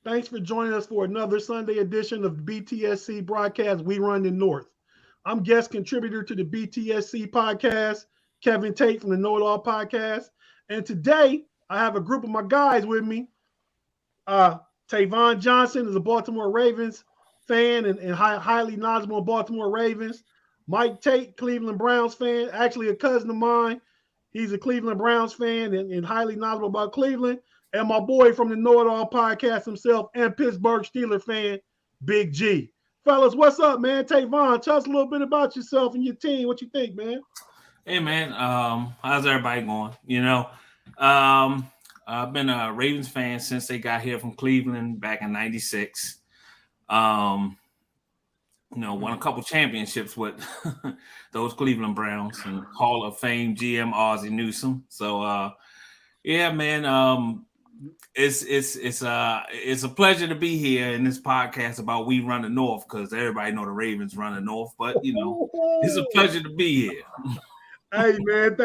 Thanks for joining us for another Sunday edition of BTSC broadcast. We Run the North. I'm guest contributor to the BTSC podcast, Kevin Tate from the Know It All podcast. And today I have a group of my guys with me. Tavon Johnson is a Baltimore Ravens fan and highly knowledgeable Baltimore Ravens. Mike Tate, Cleveland Browns fan, actually a cousin of mine. He's a Cleveland Browns fan and highly knowledgeable about Cleveland. And my boy from the Know It All podcast himself and Pittsburgh Steelers fan, Big G. Fellas, what's up, man? Tavon, tell us a little bit about yourself and your team. What you think, man? Hey man, how's everybody going? I've been a Ravens fan since they got here from Cleveland back in '96. Won a couple championships with those Cleveland Browns and Hall of Fame GM Ozzie Newsome. So yeah, man, it's a pleasure to be here in this podcast about We Run the North, because everybody know the Ravens run the North, but it's a pleasure to be here. Hey man,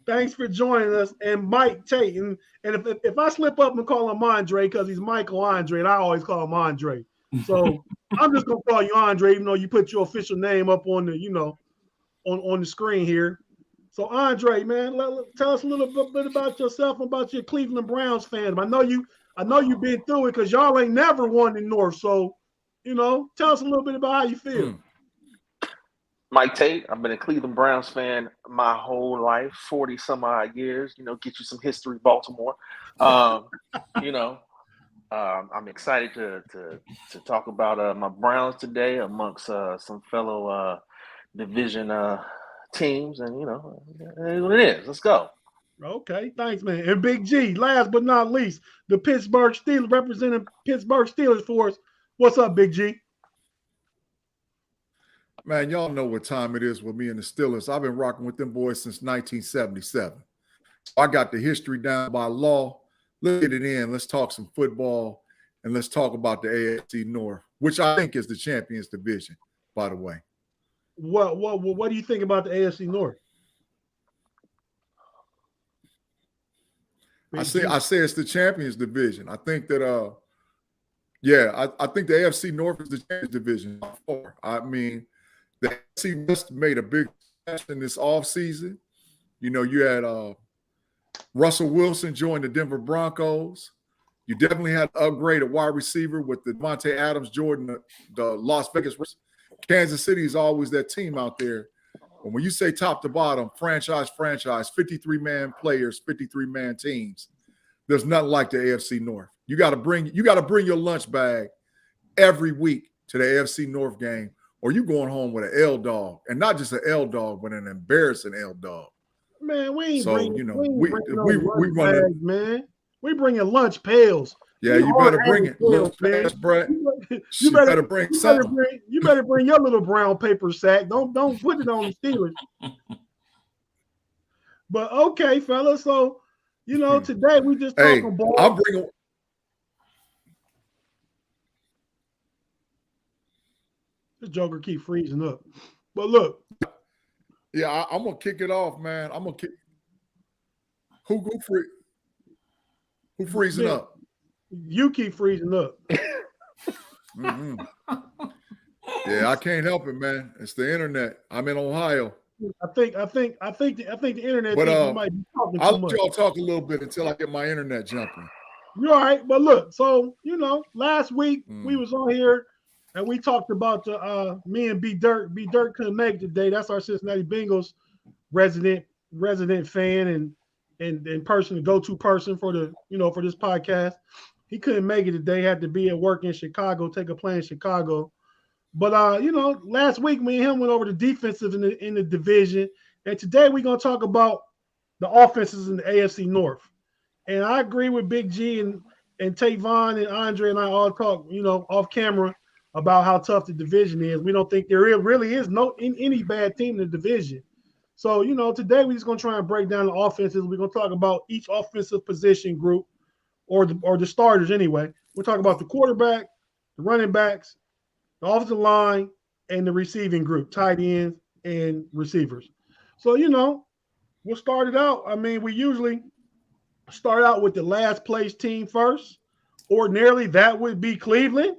thanks for joining us. And Mike Tate, and if I slip up and call him Andre because he's Michael Andre, and I always call him Andre, so I'm just gonna call you Andre, even though you put your official name up on the on the screen here. So Andre, man, tell us a little bit about yourself and about your Cleveland Browns fan. I know you've been through it because y'all ain't never won in North. So tell us a little bit about how you feel. Mike Tate, I've been a Cleveland Browns fan my whole life, 40 some odd years, get you some history, Baltimore. I'm excited to talk about my Browns today amongst some fellow division teams, and it is what it is. Let's go. Okay, thanks, man. And Big G, last but not least, the Pittsburgh Steelers, representing Pittsburgh Steelers for us. What's up, Big G? Man, y'all know what time it is with me and the Steelers. I've been rocking with them boys since 1977. So I got the history down by law. Let's get it in. Let's talk some football, and let's talk about the AFC North, which I think is the Champions Division, by the way. What do you think about the AFC North? I say it's the Champions Division. I think that I think the AFC North is the Champions Division. I mean, the AFC West made a big splash in this offseason. You had Russell Wilson join the Denver Broncos. You definitely had to upgrade a wide receiver with the Devontae Adams, Jordan, the Las Vegas. Kansas City is always that team out there. And when you say top to bottom, franchise, 53-man players, 53-man teams, there's nothing like the AFC North. You got to bring your lunch bag every week to the AFC North game, or you going home with an L dog, and not just an L dog, but an embarrassing L dog. Man, we ain't so bringing, we run it, man. We bringing lunch pails. Yeah, you better bring it, lunch pails, Brett. You better bring something. You better bring your little brown paper sack. Don't put it on the Steelers. But okay, fellas. So today we just talking ball. I'm bringing. This Joker keep freezing up. But look. Yeah, I'm gonna kick it off, man. I'm gonna kick. Who freezing up? You keep freezing up. Mm-hmm. Yeah, I can't help it, man. It's the internet. I'm in Ohio. I think the internet. But you might be talking I'll too much. let y'all talk a little bit until I get my internet jumping. You're all right, but look. So last week we was on here and we talked about the me and B Dirt. B Dirt couldn't make it today. That's our Cincinnati Bengals resident fan and person, go-to person for the for this podcast. He couldn't make it today. Had to be at work in Chicago, take a plane in Chicago. But last week me and him went over the defensive in the division, and today we're gonna talk about the offenses in the AFC North. And I agree with Big G and Tavon and Andre and I all talk off camera about how tough the division is. We don't think there really is any bad team in the division. So today we're just gonna try and break down the offenses. We're gonna talk about each offensive position group. Or the starters anyway. We'll talk about the quarterback, the running backs, the offensive line, and the receiving group, tight ends and receivers. So, we'll start it out. I mean, we usually start out with the last place team first, ordinarily that would be Cleveland.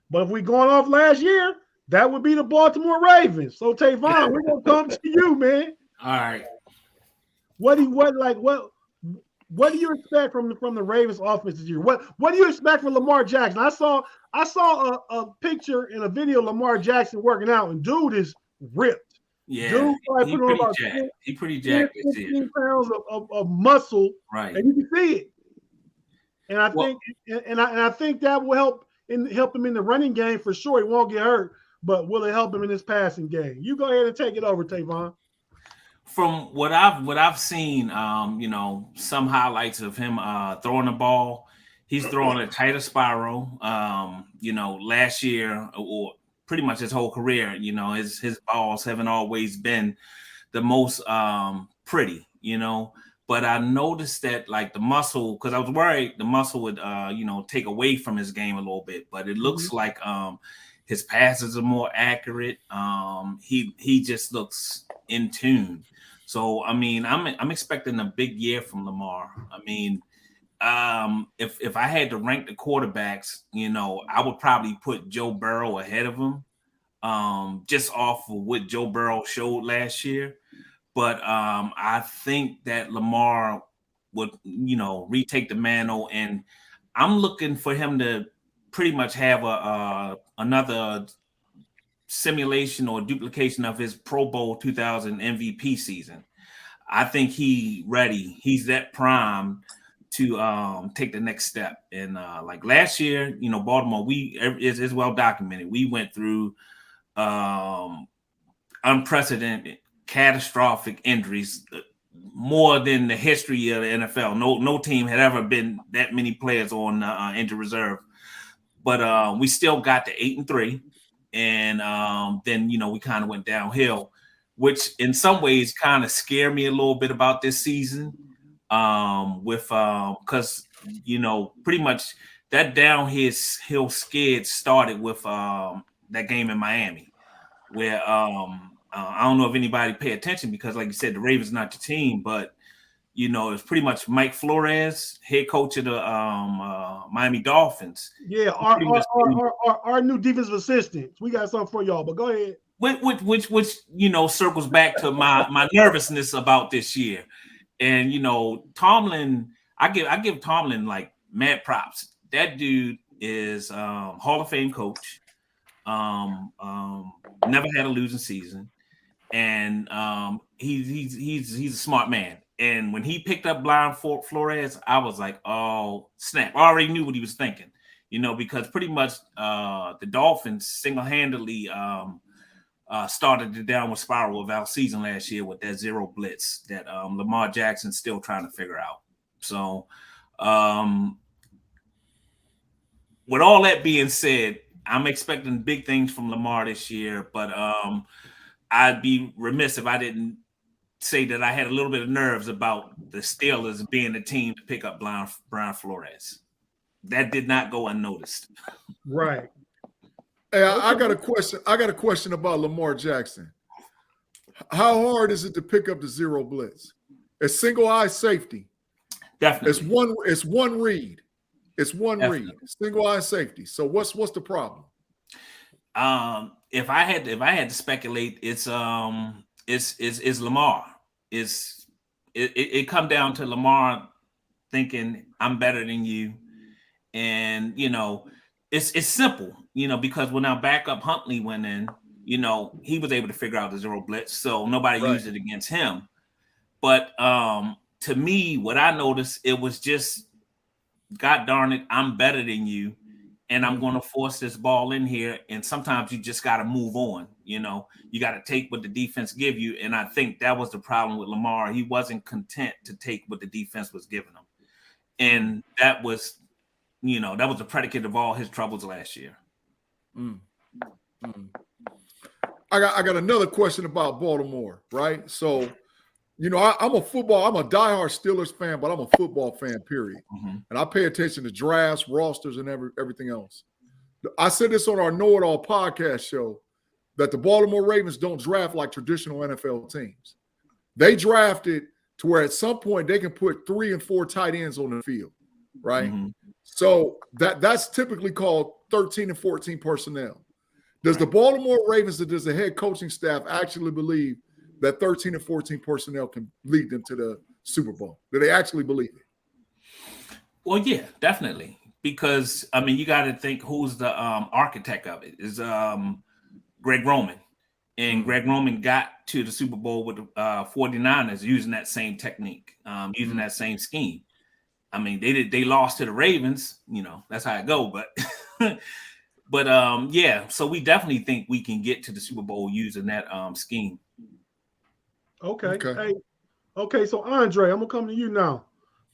But if we're going off last year, that would be the Baltimore Ravens. So Tavon, we're gonna come to you, man. All right. What do you expect from the Ravens offense this year? What do you expect from Lamar Jackson? I saw a picture and a video of Lamar Jackson working out, and dude is ripped. Yeah, dude he pretty jacked. He pretty jacked this year. 15 pounds of muscle, right? And you can see it. And I think that will help him in the running game for sure. He won't get hurt, but will it help him in his passing game? You go ahead and take it over, Tavon. From what I've seen, some highlights of him throwing the ball. He's throwing a tighter spiral. Last year or pretty much his whole career, his balls haven't always been the most pretty, But I noticed that like the muscle, because I was worried the muscle would take away from his game a little bit, but it looks like his passes are more accurate. He just looks in tune. So I mean, I'm expecting a big year from Lamar. I mean, if I had to rank the quarterbacks, I would probably put Joe Burrow ahead of him, just off of what Joe Burrow showed last year. But I think that Lamar would, retake the mantle, and I'm looking for him to pretty much have another simulation or duplication of his Pro Bowl 2000 MVP season. I think he's ready. He's that prime to take the next step. And like last year, Baltimore, it's well documented. We went through unprecedented, catastrophic injuries, more than the history of the NFL. No team had ever been that many players on injured reserve. But we still got to 8-3. And then, we kind of went downhill, which in some ways kind of scared me a little bit about this season. Because, pretty much that downhill skid started with that game in Miami, where I don't know if anybody pay attention because, like you said, the Ravens not your team, but it's pretty much Mike Flores, head coach of the Miami Dolphins. Yeah, our new defensive assistant. We got something for y'all, but go ahead. Which circles back to my nervousness about this year, and Tomlin. I give Tomlin like mad props. That dude is Hall of Fame coach. Never had a losing season. And he's a smart man. And when he picked up Brian Flores, I was like, oh, snap. I already knew what he was thinking, because pretty much the Dolphins single-handedly started the downward spiral of our season last year with that zero blitz that Lamar Jackson's still trying to figure out. So with all that being said, I'm expecting big things from Lamar this year, but I'd be remiss if I didn't say that I had a little bit of nerves about the Steelers being the team to pick up Brian Flores. That did not go unnoticed. Right. Hey, I got a question. I got a question about Lamar Jackson. How hard is it to pick up the zero blitz? It's single eye safety. Definitely. It's one read. It's one Definitely. read. Single eye safety. So what's the problem? If I had to speculate, it's Lamar. It come down to Lamar thinking I'm better than you, and it's simple, because when our backup Huntley went in, he was able to figure out the zero blitz, so nobody used it against him. But to me, what I noticed, it was just, God darn it, I'm better than you. And I'm going to force this ball in here. And sometimes you just got to move on. You got to take what the defense give you. And I think that was the problem with Lamar. He wasn't content to take what the defense was giving him. And that was the predicate of all his troubles last year. I got another question about Baltimore, right? So, I'm a diehard Steelers fan, but I'm a football fan, period. Mm-hmm. And I pay attention to drafts, rosters, and everything else. I said this on our Know It All podcast show, that the Baltimore Ravens don't draft like traditional NFL teams. They drafted to where at some point they can put 3 and 4 tight ends on the field. right? So that's typically called 13 and 14 personnel. Does the Baltimore Ravens, or does the head coaching staff actually believe that 13 and 14 personnel can lead them to the Super Bowl? Do they actually believe it? Well, yeah, definitely. Because, I mean, you got to think who's the architect of it is Greg Roman. And Greg Roman got to the Super Bowl with the 49ers using that same technique, using that same scheme. I mean, they lost to the Ravens, you know, that's how it go. But yeah, so we definitely think we can get to the Super Bowl using that scheme. Okay. Hey, okay, so Andre, I'm gonna come to you now.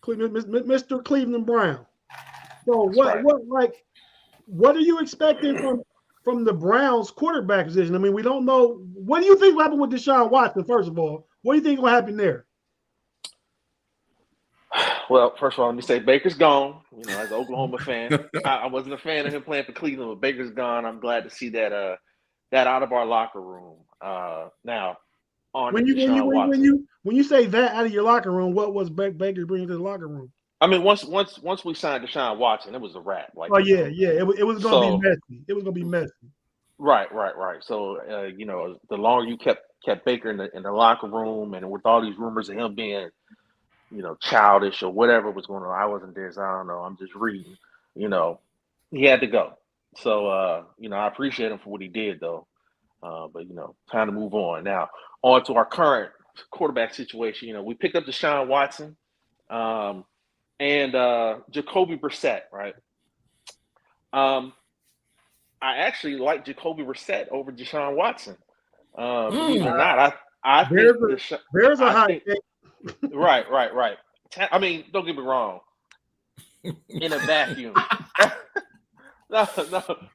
Mr. Cleveland Brown. So what are you expecting from the Browns quarterback position? I mean, we don't know. What do you think will happen with Deshaun Watson, first of all? What do you think will happen there? Well, first of all, let me say Baker's gone. You know, as an Oklahoma fan, I wasn't a fan of him playing for Cleveland, but Baker's gone. I'm glad to see that out of our locker room. Now, on when you say that out of your locker room, what was Baker bringing to the locker room? I mean, once we signed Deshaun Watson, it was a wrap. Like, it was going to be messy. It was going to be messy. Right. So, you know, the longer you kept Baker in the locker room, and with all these rumors of him being, you know, childish or whatever was going on, I wasn't there, so I don't know. I'm just reading. You know, he had to go. So, you know, I appreciate him for what he did, though. But, you know, time to move on. Now, on to our current quarterback situation. You know, we picked up Deshaun Watson and Jacoby Brissett, right? I actually like Jacoby Brissett over Deshaun Watson. Believe it or not, I think there's a high. Right. I mean, don't get me wrong. In a vacuum. No,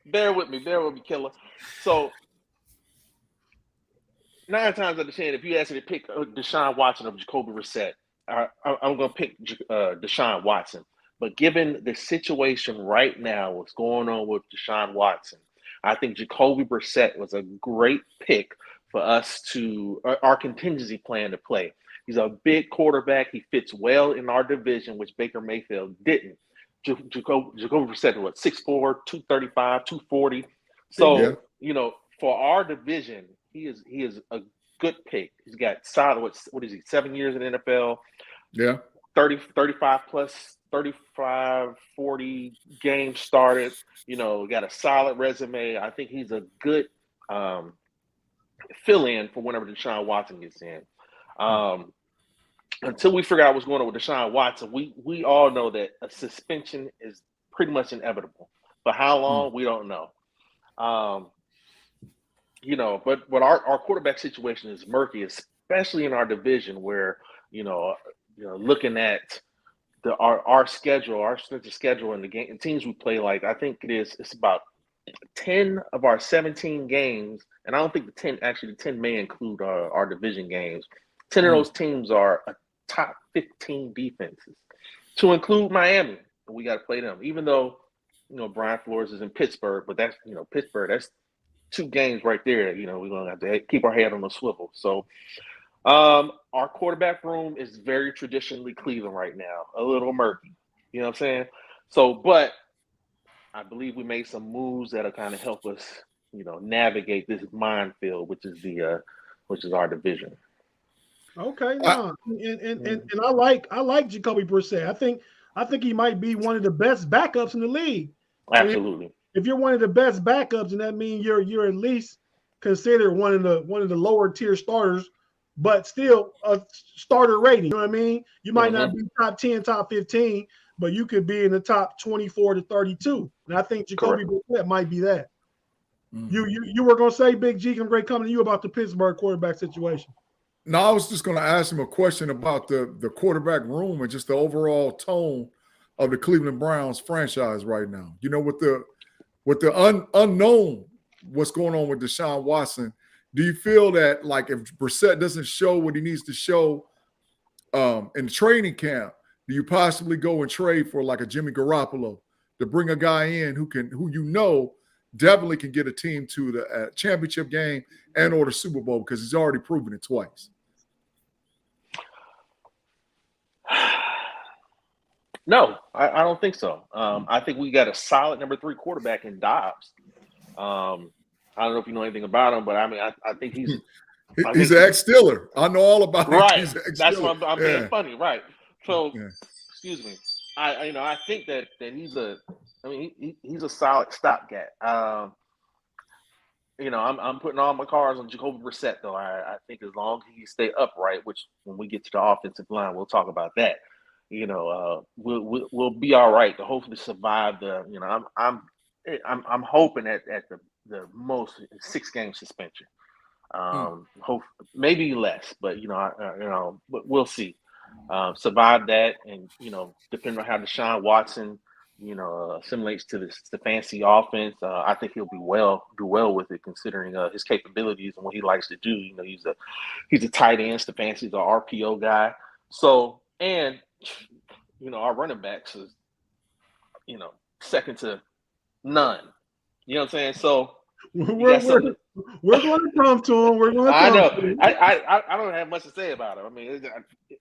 bear with me, killer. So 9 times out of 10, if you ask me to pick Deshaun Watson or Jacoby Brissett, I'm going to pick Deshaun Watson. But given the situation right now, what's going on with Deshaun Watson, I think Jacoby Brissett was a great pick for us to our contingency plan to play. He's a big quarterback. He fits well in our division, which Baker Mayfield didn't. Jacoby Brissett was 6'4", 235, 240. So, you know, for our division, he is a good pick. He's got solid, what is he, 7 years in the NFL? Yeah. 35 plus, 35, 40 games started. You know, got a solid resume. I think he's a good fill-in for whenever Deshaun Watson gets in. Until we figure out what's going on with Deshaun Watson, we all know that a suspension is pretty much inevitable. For how long, we don't know. You know, but our quarterback situation is murky, especially in our division where, you know, looking at our schedule, our strength of schedule and the teams we play, like I think it's about 10 of our 17 games, and I don't think the 10 may include our division games. 10 of those teams are a top 15 defenses, to include Miami. We got to play them, even though, you know, Brian Flores is in Pittsburgh, but that's, you know, Pittsburgh, that's 2 games right there. You know, we're going to have to keep our head on the swivel. So our quarterback room is very traditionally Cleveland right now, a little murky. You know what I'm saying? So, but I believe we made some moves that'll kind of help us, you know, navigate this minefield, which is our division. Okay, and I like Jacoby Brissett. I think he might be one of the best backups in the league. Absolutely. If you're one of the best backups, and that means you're at least considered one of the lower tier starters, but still a starter rating. You know what I mean? You might not be top 10, top 15, but you could be in the top 24 to 32. And I think Jacoby Brissett might be that. You were gonna say, Big G, I'm great coming to you about the Pittsburgh quarterback situation. No, I was just going to ask him a question about the quarterback room and just the overall tone of the Cleveland Browns franchise right now. You know, with the unknown, what's going on with Deshaun Watson, do you feel that, like, if Brissett doesn't show what he needs to show in training camp, do you possibly go and trade for like a Jimmy Garoppolo to bring a guy in who you know definitely can get a team to the championship game and or the Super Bowl, because he's already proven it twice? No, I don't think so. I think we got a solid number 3 quarterback in Dobbs. I don't know if you know anything about him, but I mean, I think he's an ex-Steeler. I know all about him. Right. He's an ex-Steeler. That's what I'm being funny, right? So, Yeah. excuse me. I think that he's he's a solid stopgap. I'm putting all my cards on Jacoby Brissett, though. I think as long as he stay upright, which when we get to the offensive line, we'll talk about that. We'll be all right to hopefully survive the. I'm hoping at the most 6-game suspension. Hope maybe less, but but we'll see. Survive that, and depending on how Deshaun Watson assimilates to the fancy offense, I think he'll do well with it, considering his capabilities and what he likes to do. He's a tight end. Stefanski's an RPO guy. So, and our running backs is second to none. You know what I'm saying? So we're going to come to him. We're going to. I know. I don't have much to say about it. I mean,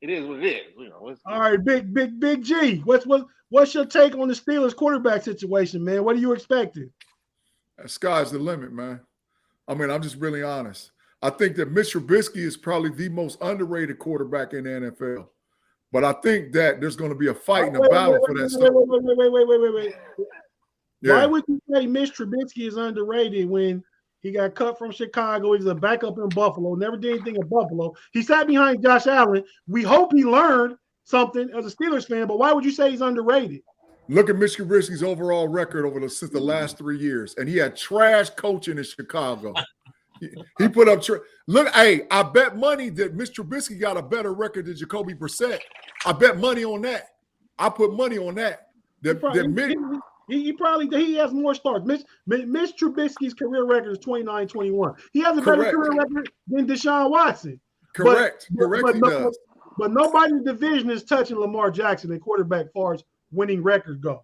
it is what it is. All right, big G. What's your take on the Steelers quarterback situation, man? What are you expecting? Sky's the limit, man. I mean, I'm just really honest. I think that Mitch Trubisky is probably the most underrated quarterback in the NFL. But I think that there's going to be a fight and a battle for that stuff. Wait. Yeah. Why would you say Mitch Trubisky is underrated when he got cut from Chicago? He's a backup in Buffalo, never did anything in Buffalo. He sat behind Josh Allen. We hope he learned something as a Steelers fan, but why would you say he's underrated? Look at Mitch Trubisky's overall record since the last 3 years, and he had trash coaching in Chicago. He put up look. Hey, I bet money that Mitch Trubisky got a better record than Jacoby Brissett. I bet money on that. I put money on that. He has more starts. Mitch Trubisky's career record is 29-21. He has a better career record than Deshaun Watson. Correct. But nobody in the division is touching Lamar Jackson in quarterback far as winning records go.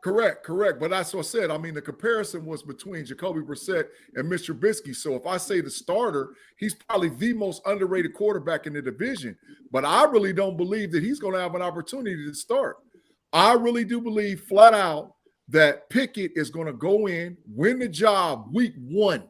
Correct. But that's what I said. I mean, the comparison was between Jacoby Brissett and Mitch Trubisky. So if I say the starter, he's probably the most underrated quarterback in the division. But I really don't believe that he's going to have an opportunity to start. I really do believe flat out that Pickett is going to go in, win the job week 1,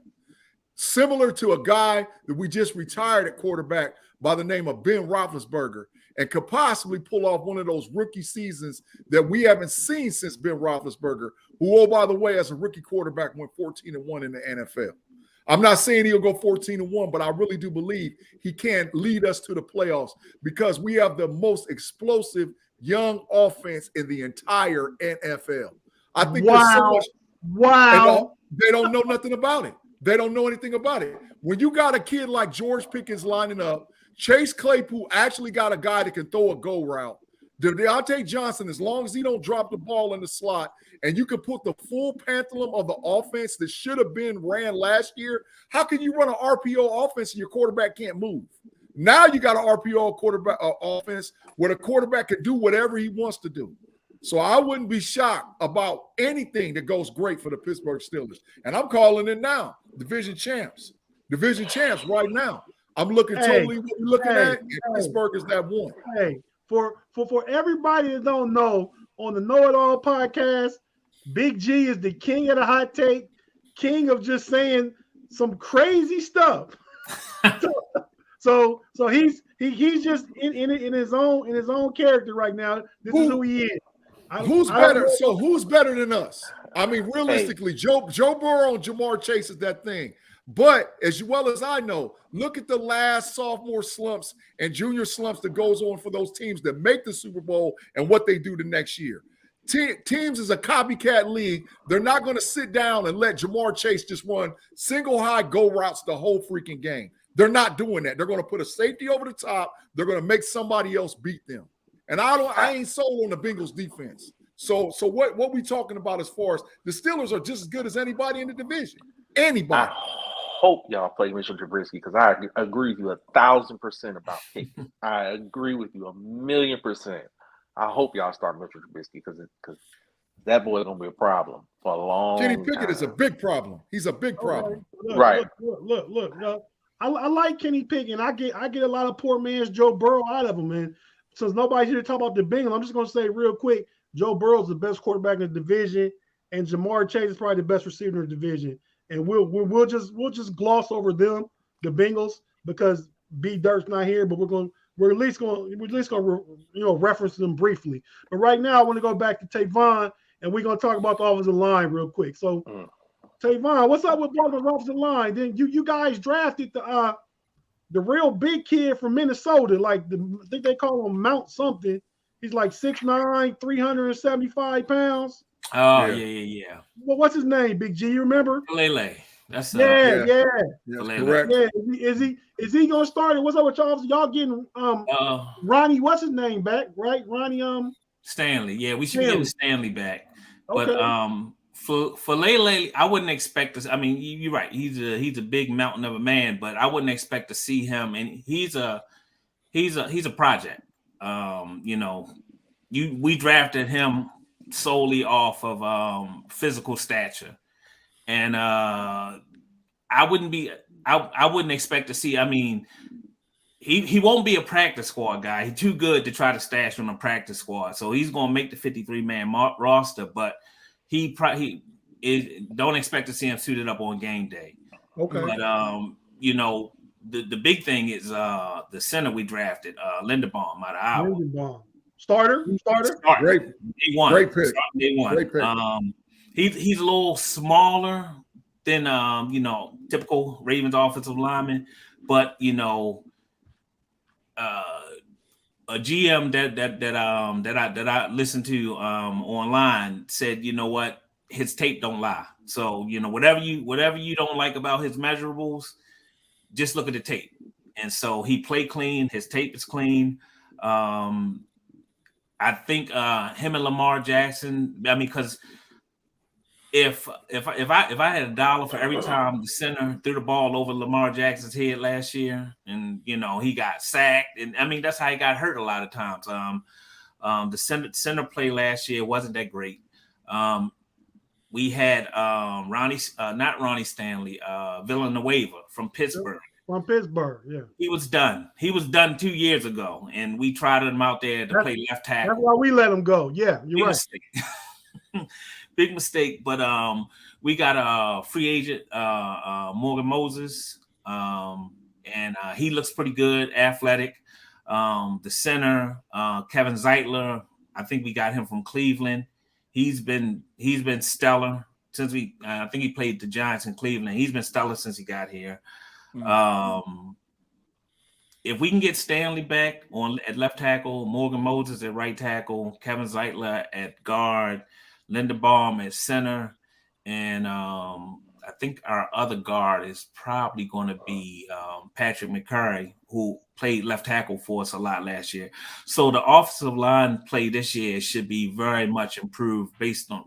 similar to a guy that we just retired at quarterback by the name of Ben Roethlisberger, and could possibly pull off one of those rookie seasons that we haven't seen since Ben Roethlisberger, who, oh, by the way, as a rookie quarterback, went 14-1 in the NFL. I'm not saying he'll go 14-1, but I really do believe he can lead us to the playoffs because we have the most explosive young offense in the entire NFL. I think there's so much. Wow. They don't know nothing about it. They don't know anything about it. When you got a kid like George Pickens lining up, Chase Claypool actually got a guy that can throw a go route. Deontay Johnson, as long as he don't drop the ball in the slot, and you can put the full pantheon of the offense that should have been ran last year, how can you run an RPO offense and your quarterback can't move? Now you got an RPO quarterback offense where the quarterback can do whatever he wants to do. So I wouldn't be shocked about anything that goes great for the Pittsburgh Steelers. And I'm calling it now, division champs right now. I'm looking totally what we're looking at, and Pittsburgh is that one. Hey, for everybody that don't know, on the Know It All podcast, Big G is the king of the hot take, king of just saying some crazy stuff. So he's just in his own character right now. This is who he is. Who's better? So who's better than us? I mean, realistically, Joe Burrow and Jamar Chase is that thing. But as well as I know, look at the last sophomore slumps and junior slumps that goes on for those teams that make the Super Bowl and what they do the next year. Teams is a copycat league. They're not going to sit down and let Jamar Chase just run single high go routes the whole freaking game. They're not doing that. They're going to put a safety over the top. They're going to make somebody else beat them. And I ain't sold on the Bengals defense. So what we talking about as far as the Steelers are just as good as anybody in the division. Anybody. I hope y'all play Mitchell Trubisky because I agree with you 1,000% about Pickett. I agree with you 1,000,000%. I hope y'all start Mitchell Trubisky because that boy is gonna be a problem for a long Kenny time. Pickett is a big problem. He's a big problem. Right. Look. I like Kenny Pickett. I get a lot of poor man's Joe Burrow out of him, man. since nobody's here to talk about the Bengals, I'm just gonna say real quick, Joe Burrow's the best quarterback in the division, and Jamar Chase is probably the best receiver in the division. And we'll just gloss over them, the Bengals, because B Dirt's not here, but we're at least going reference them briefly. But right now I want to go back to Tavon, and we're gonna talk about the offensive line real quick. So Tavon, what's up with Baltimore offensive line? Then you guys drafted the real big kid from Minnesota, like I think they call him Mount something. He's like 6'9", 375 pounds. Oh yeah. Well, what's his name, Big G? You remember? Lele. That's yeah. Correct. Yeah, is he gonna start it? What's up with y'all? Y'all getting Ronnie? What's his name back? Right, Ronnie Stanley. Yeah, we should get Stanley back. Okay. But for Lele, I wouldn't expect this. I mean, you're right. He's a big mountain of a man, but I wouldn't expect to see him. And he's a project. We drafted him solely off of physical stature, and I wouldn't expect to see. I mean, he won't be a practice squad guy. He's too good to try to stash on a practice squad. So he's going to make the 53-man roster, but he don't expect to see him suited up on game day. Okay. But the big thing is the center we drafted, Linderbaum out of Iowa. Linderbaum. Starter. Great. Day one. Great pick. Day one. Great pick. He's a little smaller than typical Ravens offensive lineman, but a GM that I listened to online said, you know what, his tape don't lie. So whatever you don't like about his measurables, just look at the tape. And so he played clean. His tape is clean. I think him and Lamar Jackson. I mean, because if I had $1 for every time the center threw the ball over Lamar Jackson's head last year, and he got sacked, and I mean that's how he got hurt a lot of times. The center play last year wasn't that great. We had not Ronnie Stanley, Villanueva from Pittsburgh. From Pittsburgh, yeah. He was done. He was done 2 years ago, and we tried him out there to play left tackle. That's why we let him go. Yeah, you're right. Big mistake, but we got a free agent, Morgan Moses, and he looks pretty good, athletic. The center, Kevin Zeitler, I think we got him from Cleveland. He's been stellar since I think he played the Giants in Cleveland. He's been stellar since he got here. If we can get Stanley back at left tackle, Morgan Moses at right tackle, Kevin Zeitler at guard, Linderbaum at center, and I think our other guard is probably going to be Patrick McCurry, who played left tackle for us a lot last year. So the offensive line play this year should be very much improved based on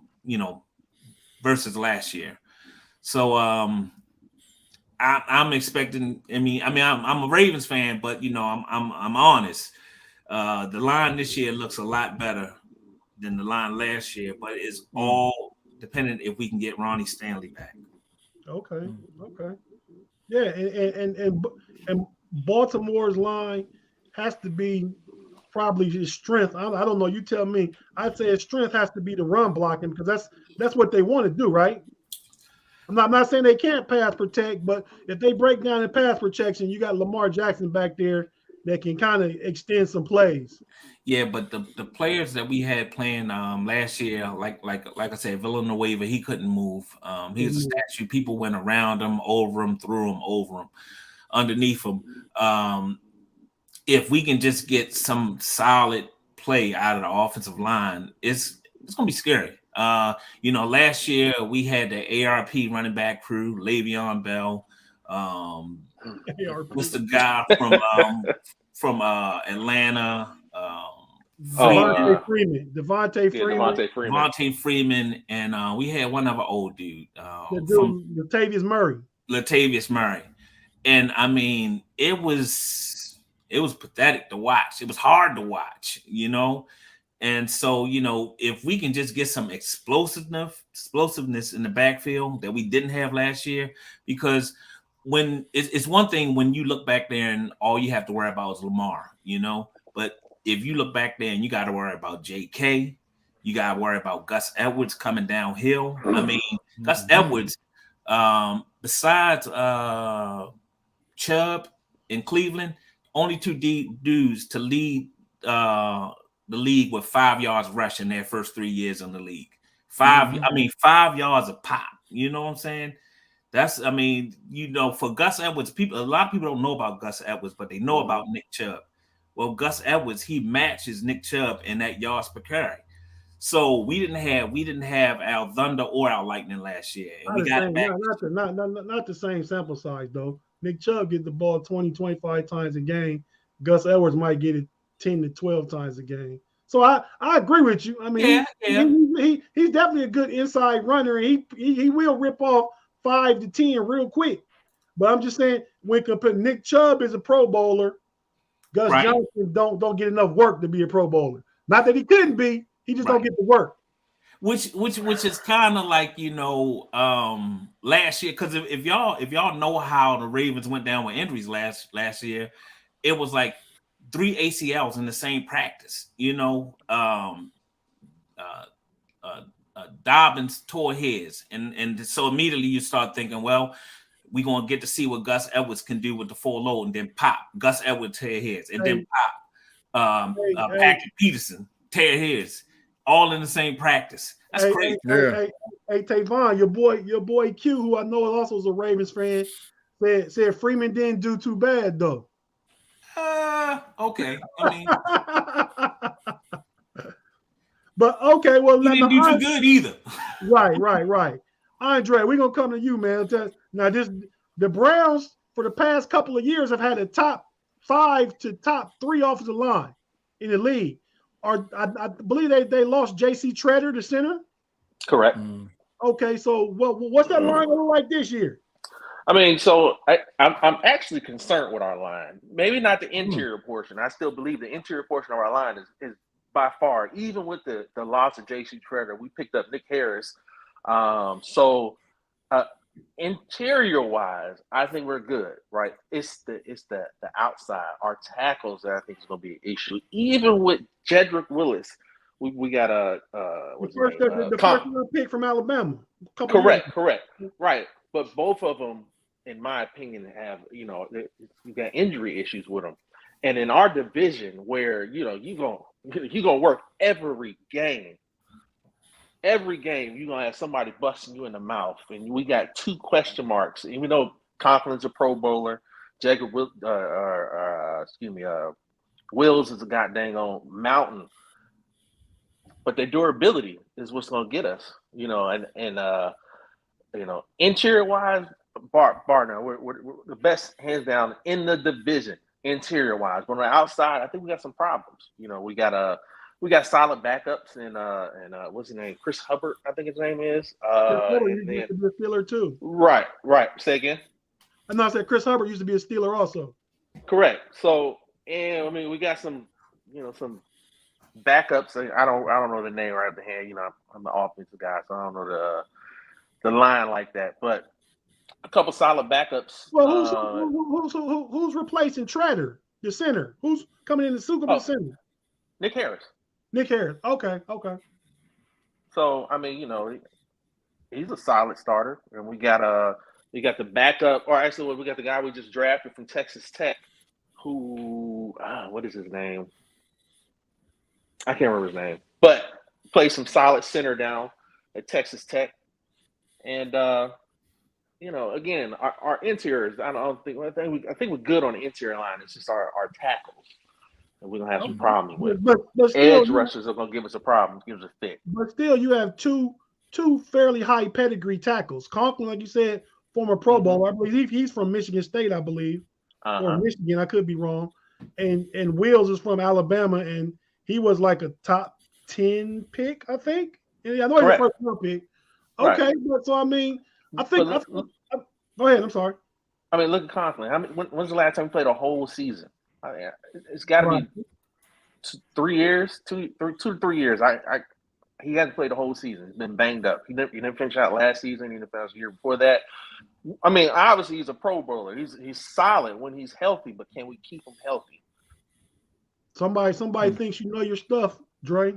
versus last year. So I'm expecting. I mean, I'm a Ravens fan, but I'm honest. The line this year looks a lot better than the line last year, but it's all dependent if we can get Ronnie Stanley back. Okay. Yeah, and Baltimore's line has to be probably his strength. I don't know. You tell me. I'd say his strength has to be the run blocking because that's what they want to do, right? I'm not saying they can't pass protect, but if they break down in pass protection, you got Lamar Jackson back there that can kind of extend some plays. Yeah, but the players that we had playing last year, like I said, Villanueva, he couldn't move. He was a statue. People went around him, over him, through him, over him, underneath him. If we can just get some solid play out of the offensive line, it's gonna be scary. Last year we had the ARP running back crew, Le'Veon Bell, Mr. Guy from Atlanta, Devontae Freeman, and we had one other old dude, from Latavius Murray, and I mean it was pathetic to watch. It was hard to watch, And so, if we can just get some explosiveness in the backfield that we didn't have last year, because when it's one thing when you look back there and all you have to worry about is Lamar, but if you look back there and you got to worry about J.K., you got to worry about Gus Edwards coming downhill. I mean, Gus Edwards, besides Chubb in Cleveland, only two dudes to lead the league with 5 yards rushing their first 3 years in the league. 5 yards a pop. You know what I'm saying? For Gus Edwards, a lot of people don't know about Gus Edwards, but they know about Nick Chubb. Well, Gus Edwards, he matches Nick Chubb in that yards per carry. So we didn't have our Thunder or our Lightning last year. And we got not the same sample size though. Nick Chubb get the ball 20, 25 times a game. Gus Edwards might get it 10 to 12 times a game. So I agree with you. I mean, he's definitely a good inside runner, and he will rip off 5 to 10 real quick. But I'm just saying, when compared Nick Chubb is a Pro Bowler, Gus Johnson don't get enough work to be a Pro Bowler. Not that he couldn't be, he just don't get the work. Which is kind of like, last year, because if y'all know how the Ravens went down with injuries last year, it was like 3 ACLs in the same practice. Dobbins tore his, and so immediately you start thinking, well, we're gonna get to see what Gus Edwards can do with the full load, and then pop, Gus Edwards tear his, and then pop, Patrick Peterson tear his, all in the same practice. That's crazy. Hey, Tavon, your boy Q, who I know also is a Ravens fan, said Freeman didn't do too bad though. Okay. I mean, but okay, well, he didn't do too good either. Right. Andre, we're gonna come to you, man. Now, the Browns for the past couple of years have had a top 5 to top 3 offensive line in the league. I believe they lost J.C. Treader, the center. Correct. Okay, so what's that line look like this year? I mean, so I'm actually concerned with our line. Maybe not the interior portion. I still believe the interior portion of our line is by far, even with the loss of J.C. Treader, we picked up Nick Harris. Interior-wise, I think we're good, right? It's the outside, our tackles that I think is going to be an issue. Even with Jedrick Willis, we got the first pick from Alabama. Correct, right. But both of them, in my opinion, have you got injury issues with them. And in our division, where you're gonna work every game. Every game, you're gonna have somebody busting you in the mouth, and we got 2 question marks. Even though Conklin's a Pro Bowler, Wills is a goddamn on mountain, but their durability is what's gonna get us. Interior wise, Barner, we're the best hands down in the division. Interior wise, but on the outside, I think we got some problems. We got solid backups and what's his name? Chris Hubbard, I think his name is. Used to be a Steeler too. Right. Say again. I said Chris Hubbard used to be a Steeler also. Correct. So, and I mean, we got some backups. I don't know the name right at the hand. I'm the offensive guy, so I don't know the line like that. But a couple solid backups. Well, who's replacing Treader, the center? Who's coming in the Super center? Nick Harris. Okay. So I mean, he's a solid starter, and we got the backup, or actually, we got the guy we just drafted from Texas Tech, who what is his name? I can't remember his name, but plays some solid center down at Texas Tech, and again, our interiors. I think we're good on the interior line. It's just our tackles. We're gonna have some problems with. But still, edge rushers are gonna give us a problem, give us a fit. But still, you have two fairly high pedigree tackles. Conklin, like you said, former Pro Bowler. I believe he's from Michigan State, I believe, or Michigan. I could be wrong. And Wills is from Alabama, and he was like a top 10 pick, I think. Yeah, I know he's a first round pick. Okay, right. But so I mean, go ahead. I'm sorry. I mean, look at Conklin. When's the last time we played a whole season? It's got to be 3 years, 2 to 3 years. He hasn't played the whole season. He's been banged up. He didn't finish out last season. He didn't finish the year before that. I mean, obviously he's a Pro Bowler. He's solid when he's healthy, but can we keep him healthy? Somebody thinks you know your stuff, Dre.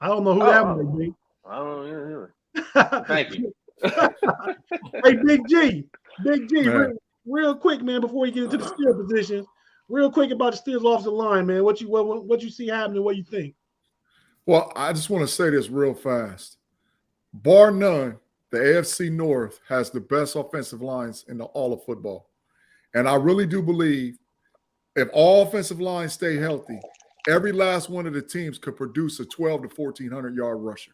I don't know who that might be. I don't know. Thank you. Hey, Big G, real quick, man, before you get into the steal positions, real quick about the Steelers offensive line, man. What you see happening? What you think? Well, I just want to say this real fast. Bar none, the AFC North has the best offensive lines in all of football. And I really do believe if all offensive lines stay healthy, every last one of the teams could produce a 12 to 1,400 yard rusher.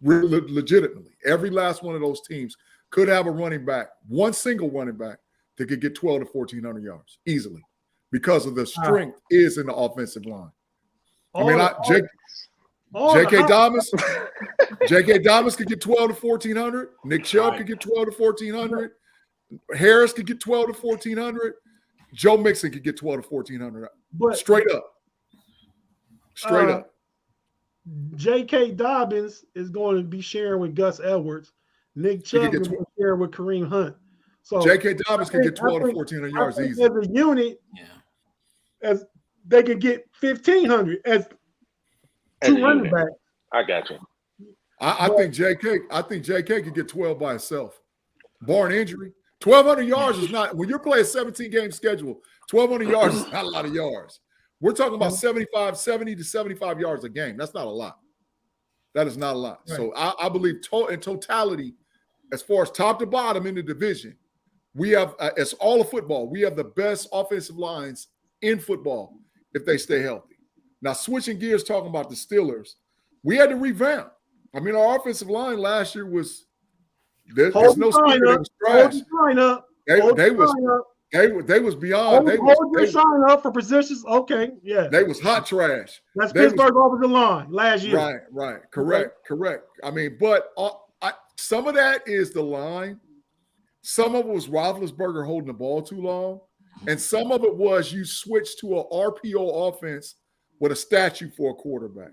Legitimately, every last one of those teams could have a running back, one single running back that could get 12 to 1,400 yards easily because of the strength is in the offensive line. J.K. Dobbins could get 12 to 1,400. Nick Chubb could get 12 to 1,400. Harris could get 12 to 1,400. Joe Mixon could get 12 to 1,400. But straight up. J.K. Dobbins is going to be sharing with Gus Edwards. Nick Chubb is going to share with Kareem Hunt. So J.K. Dobbins can get 12 to 1,400 yards easy. As a unit, as they can get 1,500 as two running backs. I got you. I think J.K. could get 12 by himself, barring injury. 1,200 yards is not – when you're playing a 17-game schedule, 1,200 yards is not a lot of yards. We're talking about 70 to 75 yards a game. That's not a lot. That is not a lot. Right. So I believe in totality, as far as top to bottom in the division, we have as all of football, we have the best offensive lines in football if they stay healthy. Now, switching gears, talking about the Steelers, we had to revamp. I mean, our offensive line last year was there's no spirit. It was trash. They was beyond. Hold your sign up for positions. Okay, yeah. They was hot trash. That's Pittsburgh offensive line last year. Right. Correct. I mean, but some of that is the line. Some of it was Roethlisberger holding the ball too long, and some of it was you switched to an RPO offense with a statue for a quarterback.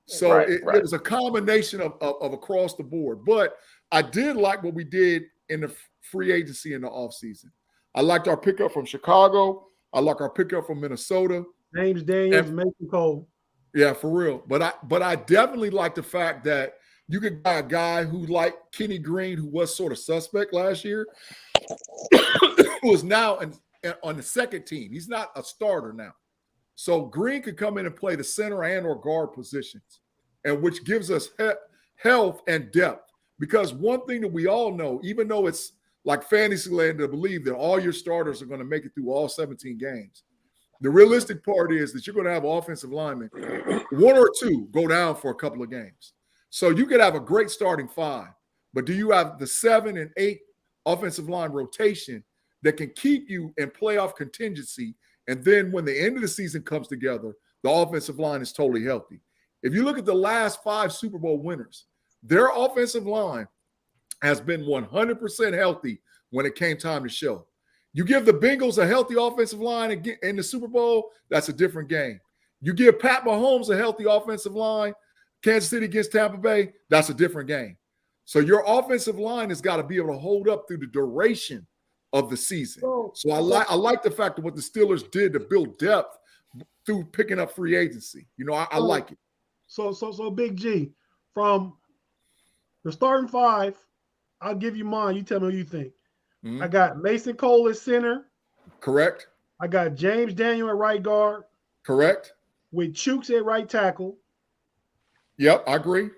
So it was a combination of across the board. But I did like what we did in the free agency in the offseason. I liked our pickup from Chicago. I like our pickup from Minnesota. James Daniels, Mason Cole. Yeah, for real. But I definitely like the fact that you could buy a guy who, like Kenny Green, who was sort of suspect last year, who is now on the second team. He's not a starter now. So Green could come in and play the center and or guard positions, and which gives us health and depth. Because one thing that we all know, even though it's like fantasy land to believe that all your starters are going to make it through all 17 games, the realistic part is that you're going to have offensive linemen, one or two, go down for a couple of games. So you could have a great starting five, but do you have the 7 and 8 offensive line rotation that can keep you in playoff contingency? And then when the end of the season comes together, the offensive line is totally healthy. If you look at the last 5 Super Bowl winners, their offensive line has been 100% healthy when it came time to show. You give the Bengals a healthy offensive line in the Super Bowl, that's a different game. You give Pat Mahomes a healthy offensive line, Kansas City against Tampa Bay, that's a different game. So your offensive line has got to be able to hold up through the duration of the season. So I like the fact that what the Steelers did to build depth through picking up free agency. You know, I like it. So Big G, from the starting 5, I'll give you mine. You tell me what you think. Mm-hmm. I got Mason Cole at center. Correct. I got James Daniel at right guard. Correct. With Chooks at right tackle. Yep, I agree.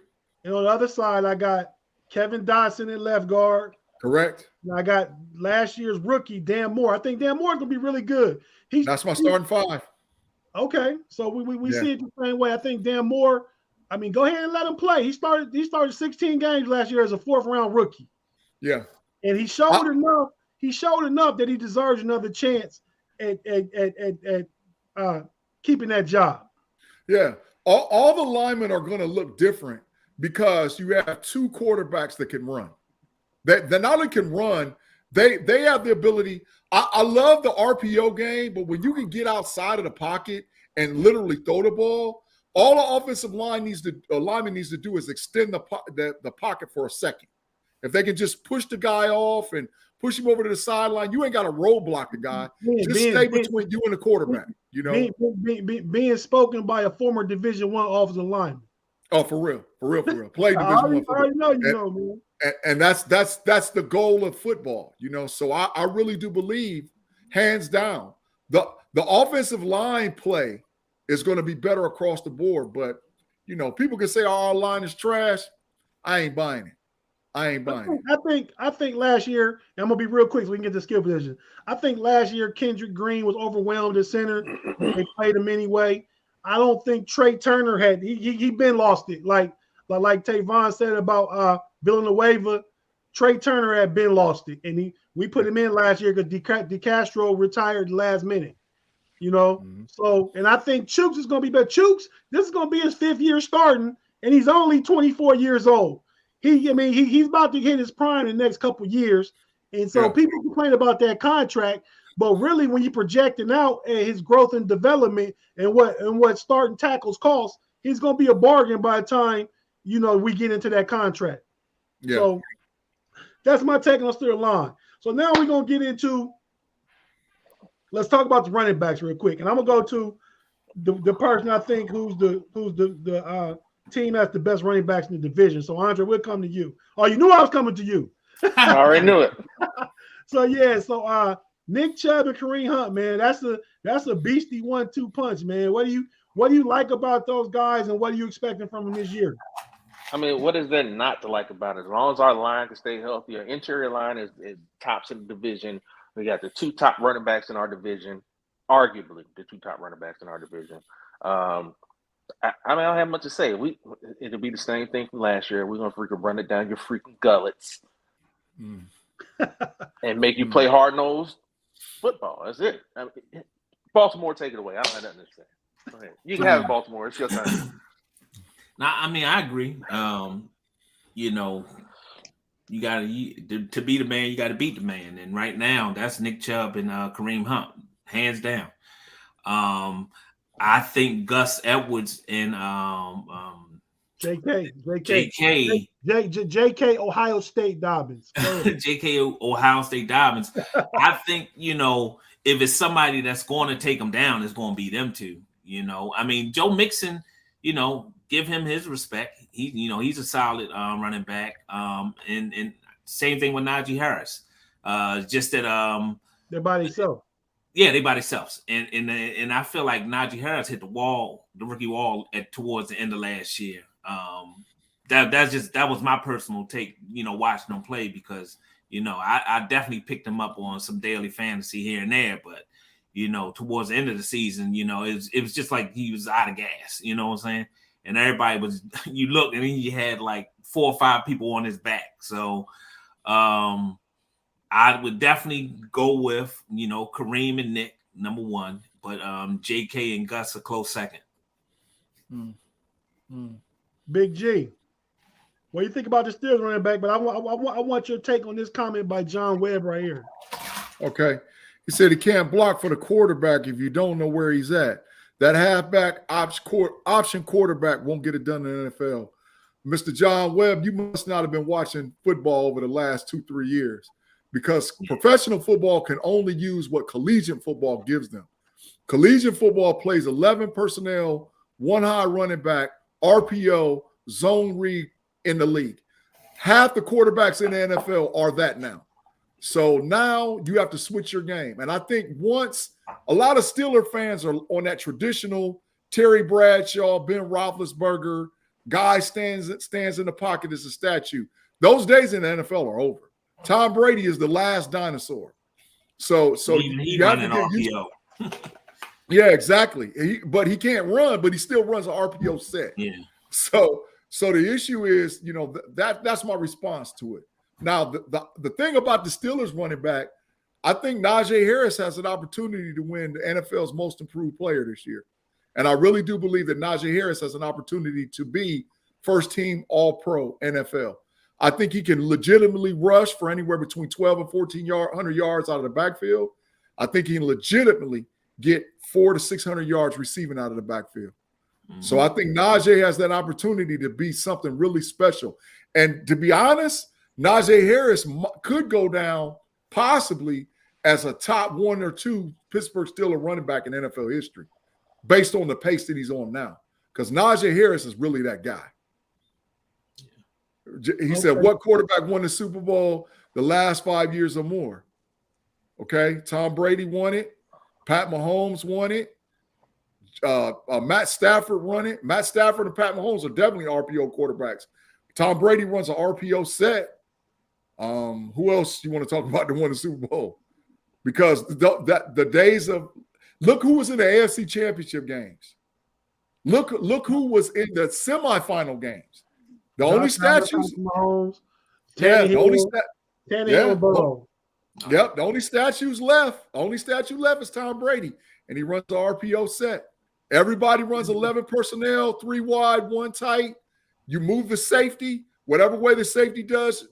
And on the other side, I got Kevin Dotson at left guard. Correct. And I got last year's rookie, Dan Moore. I think Dan Moore is going to be really good. That's my starting 5. Okay. So we see it the same way. I think Dan Moore, I mean, go ahead and let him play. He started 16 games last year as a 4th-round rookie. Yeah. And he showed enough. He showed enough that he deserves another chance at keeping that job. Yeah. All the linemen are going to look different because you have 2 quarterbacks that can run. They not only can run, they have the ability. I love the RPO game, but when you can get outside of the pocket and literally throw the ball, all the offensive lineman needs to do is extend the pocket for a second. If they can just push the guy off and push him over to the sideline, you ain't got to roadblock the guy. Just stay between you and the quarterback. You know, being spoken by a former Division I offensive lineman. Oh, for real. Play Division I football. I already know you know, man. And that's the goal of football, you know. So I really do believe, hands down, the offensive line play is going to be better across the board. But you know, people can say our line is trash. I ain't buying it. I think last year, and I'm gonna be real quick so we can get the skill position. I think last year Kendrick Green was overwhelmed at center. They played him anyway. I don't think Trey Turner had he been lost it. Like Tavon said about Villanueva, Trey Turner had been lost it, and we put him in last year because DeCastro retired last minute. You know, so and I think Chooks is gonna be better. Chooks, this is gonna be his 5th year starting, and he's only 24 years old. He's about to hit his prime in the next couple of years, and so people complain about that contract. But really, when you're projecting out his growth and development and what starting tackles cost, he's going to be a bargain by the time we get into that contract. Yeah. So that's my take on the line. So now we're going to get into. Let's talk about the running backs real quick, and I'm gonna go to the person I think who's the team that's the best running backs in the division. So Andre, we'll come to you. Oh, you knew I was coming to you. I already knew it. So Nick Chubb and Kareem Hunt, man, that's a beastie 1-2 punch, man. What do you like about those guys, and what are you expecting from them this year? I mean, what is there not to like about it? As long as our line can stay healthy, our interior line is tops in the division. We got the 2 top running backs in our division, arguably the 2 top running backs in our division. I don't have much to say. It'll be the same thing from last year. We're gonna freaking run it down your freaking gullets and make you play hard-nosed football. That's it. I mean, Baltimore, take it away. I don't have nothing to say. Go ahead. You can have it, Baltimore. It's your time. Now, I mean, I agree. You got to be the man. You got to beat the man. And right now, that's Nick Chubb and Kareem Hunt, hands down. I think Gus Edwards and JK Ohio State Dobbins. JK Ohio State Dobbins. I think, if it's somebody that's going to take them down, it's going to be them two. I mean, Joe Mixon, give him his respect. He's a solid running back. And same thing with Najee Harris. Just that they're by themselves. Yeah, they by themselves. And I feel like Najee Harris hit the rookie wall towards the end of last year. That was my personal take, watching them play, because I definitely picked him up on some daily fantasy here and there, but towards the end of the season, it was just like he was out of gas, you know what I'm saying? And everybody was, you look, and then you had like 4 or 5 people on his back. So I would definitely go with, Kareem and Nick, number 1, but JK and Gus a close second. Big G, what do you think about the Steelers running back? But I want your take on this comment by John Webb right here. Okay. He said he can't block for the quarterback if you don't know where he's at. That halfback option quarterback won't get it done in the NFL. Mr. John Webb, you must not have been watching football over the last 2-3 years, because professional football can only use what collegiate football gives them. Collegiate football plays 11 personnel, 1 high running back, RPO, zone read in the league. Half the quarterbacks in the NFL are that now. So now you have to switch your game. And I think once a lot of Steeler fans are on that traditional Terry Bradshaw, Ben Roethlisberger, guy stands in the pocket as a statue. Those days in the NFL are over. Tom Brady is the last dinosaur. So you have to get used to. Yeah, exactly. But he can't run, but he still runs an RPO set. Yeah. So the issue is, that's my response to it. Now, the thing about the Steelers running back, I think Najee Harris has an opportunity to win the NFL's most improved player this year. And I really do believe that Najee Harris has an opportunity to be first team All-Pro NFL. I think he can legitimately rush for anywhere between 12 and 1,400 yards out of the backfield. I think he can legitimately get 400 to 600 yards receiving out of the backfield. Mm-hmm. So I think Najee has that opportunity to be something really special. And to be honest, Najee Harris could go down possibly as a top 1 or 2 Pittsburgh Steelers running back in NFL history, based on the pace that he's on now. Because Najee Harris is really that guy. He said, what quarterback won the Super Bowl the last 5 years or more? Okay, Tom Brady won it. Pat Mahomes won it. Matt Stafford won it. Matt Stafford and Pat Mahomes are definitely RPO quarterbacks. Tom Brady runs an RPO set. Who else you want to talk about that won the Super Bowl? Because the days of – look who was in the AFC Championship games. Look who was in the semifinal games. The only statues – Mahomes, yeah, the only Burrow. Yep, the only statues left. The only statue left is Tom Brady, and he runs the RPO set. Everybody runs 11 personnel, 3 wide, 1 tight. You move the safety, whatever way the safety goes,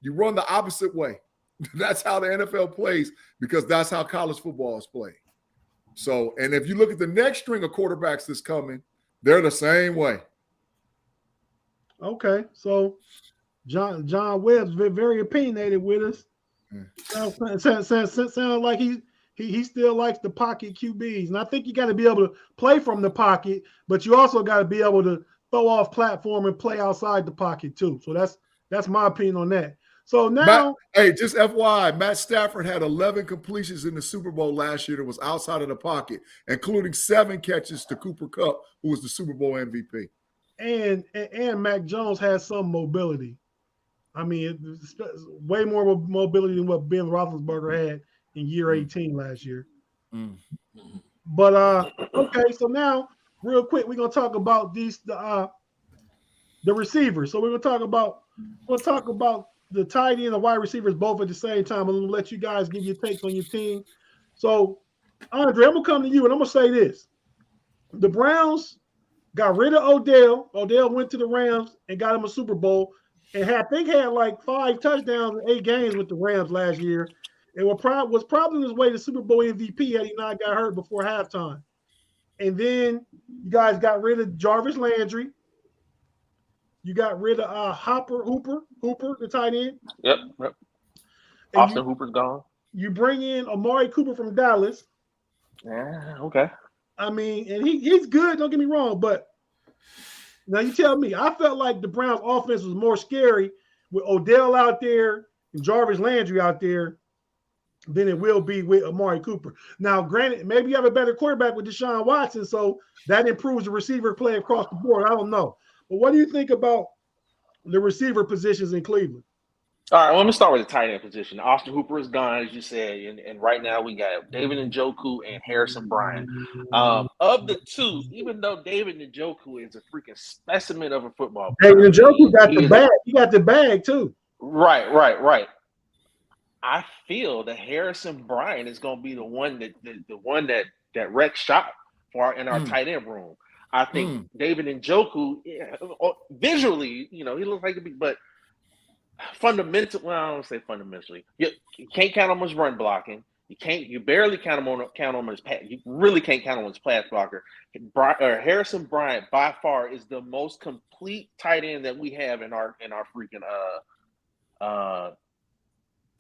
you run the opposite way. That's how the NFL plays, because that's how college football is played. So, and if you look at the next string of quarterbacks that's coming, they're the same way. Okay, so John Webb's very opinionated with us. Sounds like he still likes the pocket QBs, and I think you got to be able to play from the pocket, but you also got to be able to throw off platform and play outside the pocket too. So that's my opinion on that. So now, just FYI, Matt Stafford had 11 completions in the Super Bowl last year that was outside of the pocket, including 7 catches to Cooper Kupp, who was the Super Bowl MVP. And Mac Jones has some mobility. I mean, it's way more mobility than what Ben Roethlisberger had in year 18 last year. But okay, so now real quick, we're gonna talk about the receivers. So we're gonna talk about the tight end and the wide receivers both at the same time. I'm gonna let you guys give your takes on your team. So Andre, I'm gonna come to you and I'm gonna say this: the Browns got rid of Odell. Odell went to the Rams and got him a Super Bowl. And had like 5 touchdowns in 8 games with the Rams last year. And was probably on his way to Super Bowl MVP had he not got hurt before halftime. And then you guys got rid of Jarvis Landry. You got rid of Hooper, the tight end. Yep. Austin Hooper's gone. You bring in Amari Cooper from Dallas. Yeah, okay. I mean, and he's good, don't get me wrong, but now you tell me, I felt like the Browns offense was more scary with Odell out there and Jarvis Landry out there than it will be with Amari Cooper. Now, granted, maybe you have a better quarterback with Deshaun Watson, so that improves the receiver play across the board. I don't know. But what do you think about the receiver positions in Cleveland? All right, well, let me start with the tight end position. Austin Hooper is gone, as you said, and right now we got David Njoku and Harrison Bryant. Of the two, even though David Njoku is a freaking specimen of a football player, David Njoku got the bag. He got the bag too. Right. I feel that Harrison Bryant is going to be the one that wrecks shop in our tight end room. I think David Njoku, visually, he looks like it, but fundamentally, well, I don't say fundamentally. You can't count on his run blocking. You barely count on his pass. You really can't count on his pass blocker. Harrison Bryant by far is the most complete tight end that we have in our freaking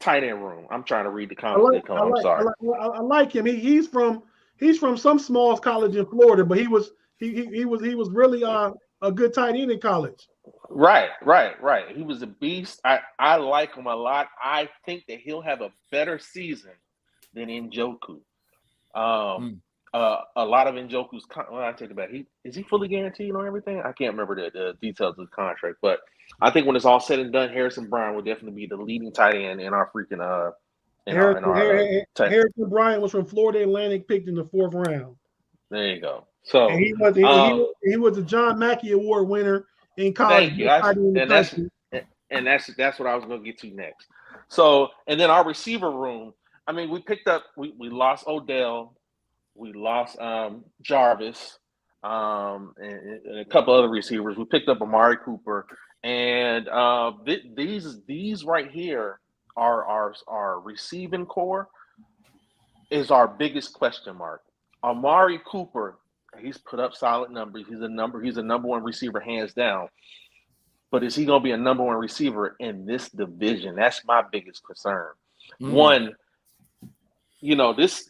tight end room. I'm trying to read the comments. I'm sorry. I like him. He's from some small college in Florida, but he was really a good tight end in college. Right. He was a beast. I like him a lot. I think that he'll have a better season than Njoku. A lot of Njoku's I take it back. Is he fully guaranteed on everything? I can't remember the details of the contract, but I think when it's all said and done, Harrison Bryant will definitely be the leading tight end in our freaking Harrison Bryant was from Florida Atlantic, picked in the 4th round. There you go. So and he was a John Mackey Award winner in college. Thank you. That's what I was going to get to next. So, and then our receiver room. I mean, we lost Odell, we lost Jarvis, and a couple other receivers. We picked up Amari Cooper, and these right here are our receiving core is our biggest question mark. Amari Cooper, he's put up solid numbers. He's a number one receiver, hands down. But is he going to be a number one receiver in this division? That's my biggest concern. One, you know, this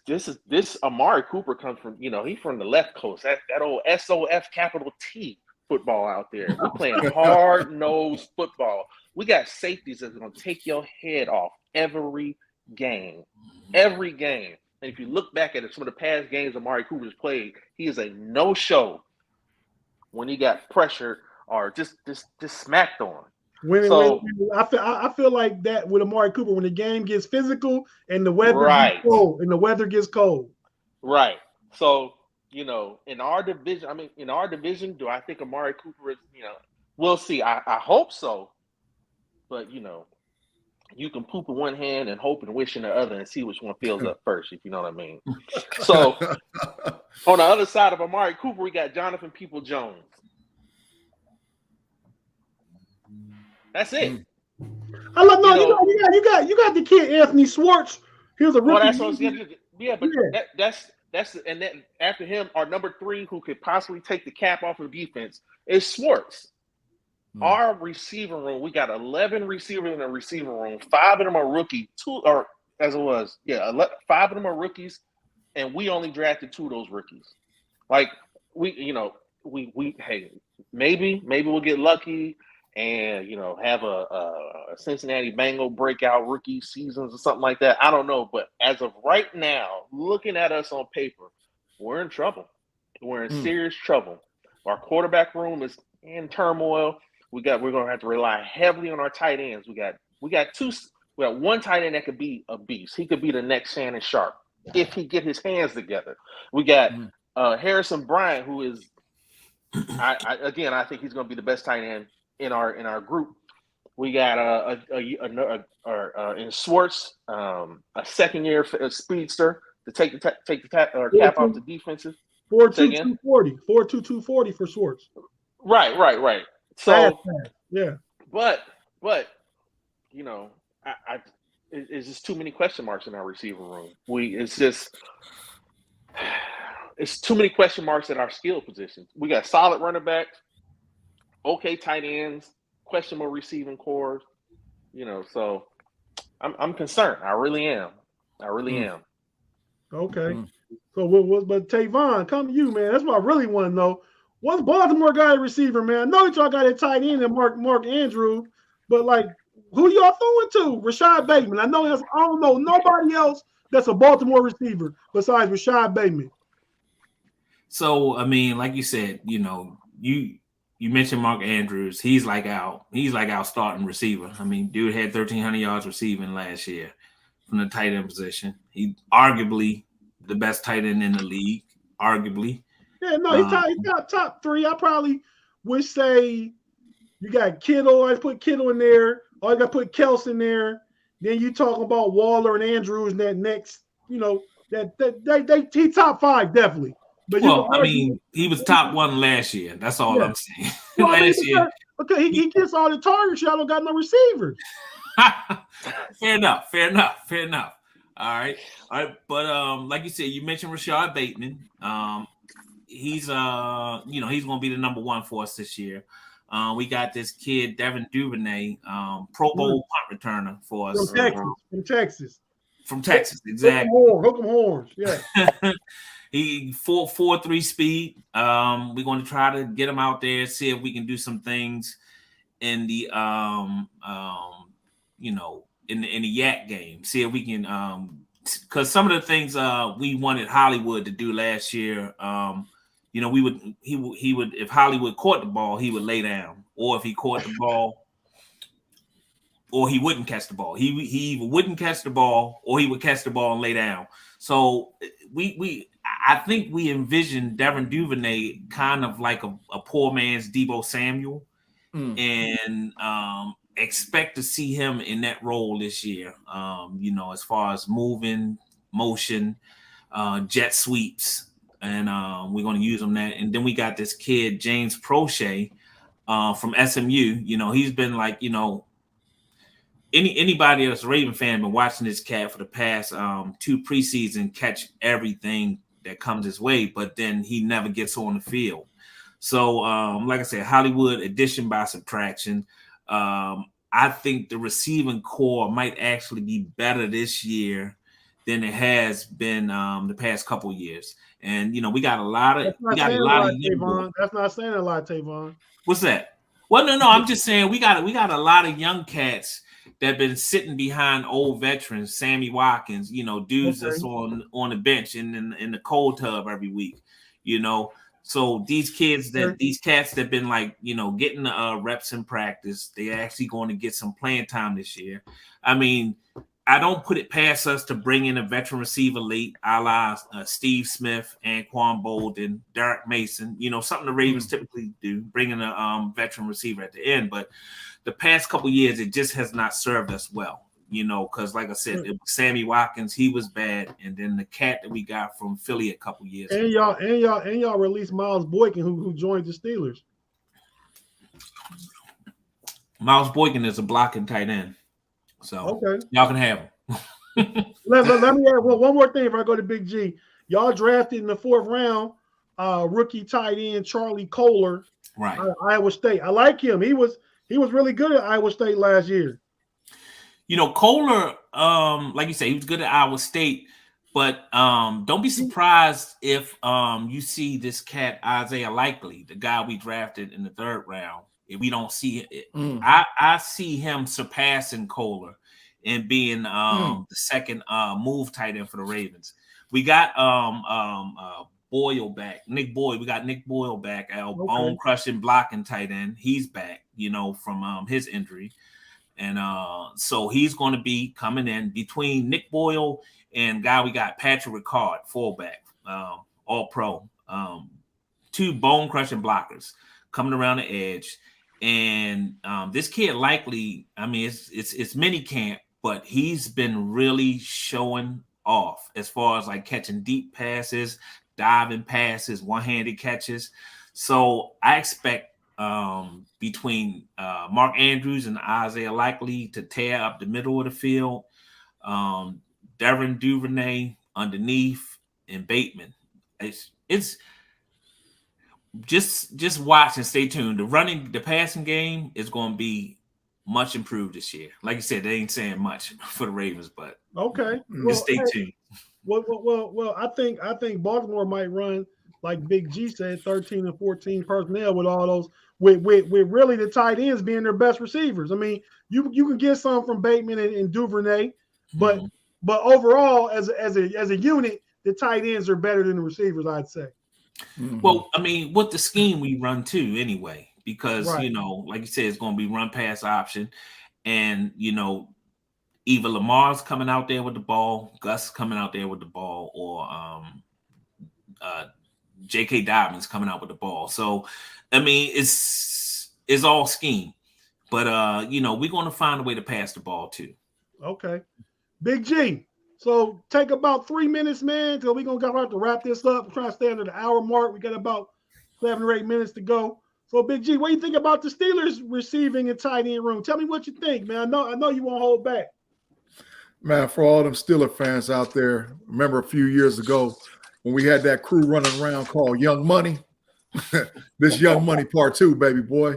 Amari Cooper comes from, you know, he's from the left coast. That old SOF capital T football out there. We're playing hard-nosed football. We got safeties that's going to take your head off every game. Every game. And if you look back at it, some of the past games Amari Cooper's played, he is a no-show when he got pressured or just smacked on. I feel like that with Amari Cooper, when the game gets physical and the weather gets cold. Right. So, you know, in our division, do I think Amari Cooper is, you know, we'll see. I hope so. But, you know, you can poop in one hand and hope and wish in the other and see which one fills up first, if you know what I mean. So, on the other side of Amari Cooper, we got Jonathan People-Jones. That's it. I love you got the kid Anthony Schwartz. He was a rookie. That's and then after him, our number 3 who could possibly take the cap off of defense is Schwartz. Our receiver room, we got 11 receivers in the receiver room. 5 of them are rookie. 5 of them are rookies, and we only drafted 2 of those rookies. Like we hey, maybe we'll get lucky and, you know, have a Cincinnati Bengal breakout rookie seasons or something like that. I don't know. But as of right now, looking at us on paper, we're in trouble. We're in serious trouble. Our quarterback room is in turmoil. We're going to have to rely heavily on our tight ends. We got one tight end that could be a beast. He could be the next Shannon Sharp if he get his hands together. We got Harrison Bryant, who is, I think he's going to be the best tight end in our group. We got in Schwartz, a second-year speedster to take the cap off the defensive. 4.2 240 for Schwartz. Right. So yeah, but you know, it's just too many question marks in our receiver room. It's too many question marks at our skill positions. We got solid running backs, okay tight ends, questionable receiving cores. You know, so I'm concerned. I really am. Okay. So but Tavon, come to you, man. That's what I really want to know. What's Baltimore guy receiver, man? I know that y'all got a tight end and Mark Andrews, but like, who y'all throwing to? Rashad Bateman. I don't know nobody else that's a Baltimore receiver besides Rashad Bateman. So I mean, like you said, you know, you mentioned Mark Andrews. He's like our starting receiver. I mean, dude had 1,300 yards receiving last year from the tight end position. He arguably the best tight end in the league. Arguably. Yeah, no, he's top 3. I probably would say you got Kittle. I put Kittle in there. Or I got to put Kels in there. Then you talk about Waller and Andrews and that next, you know, he top 5 definitely. But I mean, he was top 1 last year. That's all I'm saying. Well, last year, because he gets all the targets. Y'all don't got no receivers. Fair enough. All right. But like you said, you mentioned Rashad Bateman. He's he's going to be the number 1 for us this year. We got this kid Devin Duvernay, Pro Bowl punt returner for us from Texas, exactly. Hook 'em horns, yeah. He 4.43 speed. We're going to try to get him out there, see if we can do some things in the in the Yak game. See if we can because some of the things we wanted Hollywood to do last year. He would if Hollywood caught the ball, he would lay down, or if he caught the ball, or he wouldn't catch the ball. He either wouldn't catch the ball, or he would catch the ball and lay down. So I think we envisioned Devin Duvernay kind of like a poor man's Deebo Samuel, and expect to see him in that role this year. As far as moving, motion, jet sweeps. And we're going to use him that. And then we got this kid, James Prochet, from SMU. You know, he's been like, you know, anybody that's a Raven fan been watching this cat for the past 2 preseason catch everything that comes his way, but then he never gets on the field. So, like I said, Hollywood addition by subtraction. I think the receiving core might actually be better this year than it has been the past couple years. And we got a lot of young boys. That's not saying a lot, Tavon. What's that? Well, no, I'm just saying we got a lot of young cats that have been sitting behind old veterans, Sammy Watkins, dudes that's on the bench and in the cold tub every week, So these cats that have been getting the reps in practice, they're actually going to get some playing time this year. I mean, I don't put it past us to bring in a veteran receiver late, a la Steve Smith, Anquan Bolden, Derek Mason, something the Ravens typically do, bringing a veteran receiver at the end. But the past couple of years, it just has not served us well, because like I said, it was Sammy Watkins, he was bad. And then the cat that we got from Philly a couple years ago. Y'all released Miles Boykin, who joined the Steelers. Miles Boykin is a blocking tight end. So y'all can have him. let me add one more thing before I go to Big G. Y'all drafted in the 4th round rookie tight end Charlie Kohler, right? Iowa State. I like him. He was really good at Iowa State last year. Kohler, like you say, he was good at Iowa State, but don't be surprised if you see this cat Isaiah Likely, the guy we drafted in the 3rd round. If we don't see it, I see him surpassing Kohler and being the second move tight end for the Ravens. We got Boyle back, Nick Boyle. We got Nick Boyle back, our bone crushing blocking tight end. He's back, from his injury, and so he's going to be coming in between Nick Boyle and guy we got Patrick Ricard, fullback, all pro, 2 bone crushing blockers coming around the edge. And this kid Likely, I mean, it's mini camp, but he's been really showing off as far as catching deep passes, diving passes, one-handed catches. So I expect between Mark Andrews and Isaiah Likely to tear up the middle of the field. Devin Duvernay underneath and Bateman. It's just watch and stay tuned. The passing game is going to be much improved this year. Like you said, they ain't saying much for the Ravens, but just stay tuned. Well, I think Baltimore might run, like Big G said, 13 and 14 personnel with all those with really the tight ends being their best receivers. I mean, you can get some from Bateman and Duvernay, but overall as a unit, the tight ends are better than the receivers, I'd say. Well, I mean, with the scheme we run too anyway, because, like you said, it's going to be run pass option. And, either Lamar's coming out there with the ball, Gus coming out there with the ball, or J.K. Dobbins coming out with the ball. So, I mean, it's all scheme. But, we're going to find a way to pass the ball too. Okay. Big G. So take about 3 minutes, man, till we're going to have to wrap this up. We're trying to stay under the hour mark. We got about 7 or 8 minutes to go. So, Big G, what do you think about the Steelers receiving and tight end room? Tell me what you think, man. I know you won't hold back. Man, for all them Steeler fans out there, remember a few years ago when we had that crew running around called Young Money? This Young Money part 2, baby boy.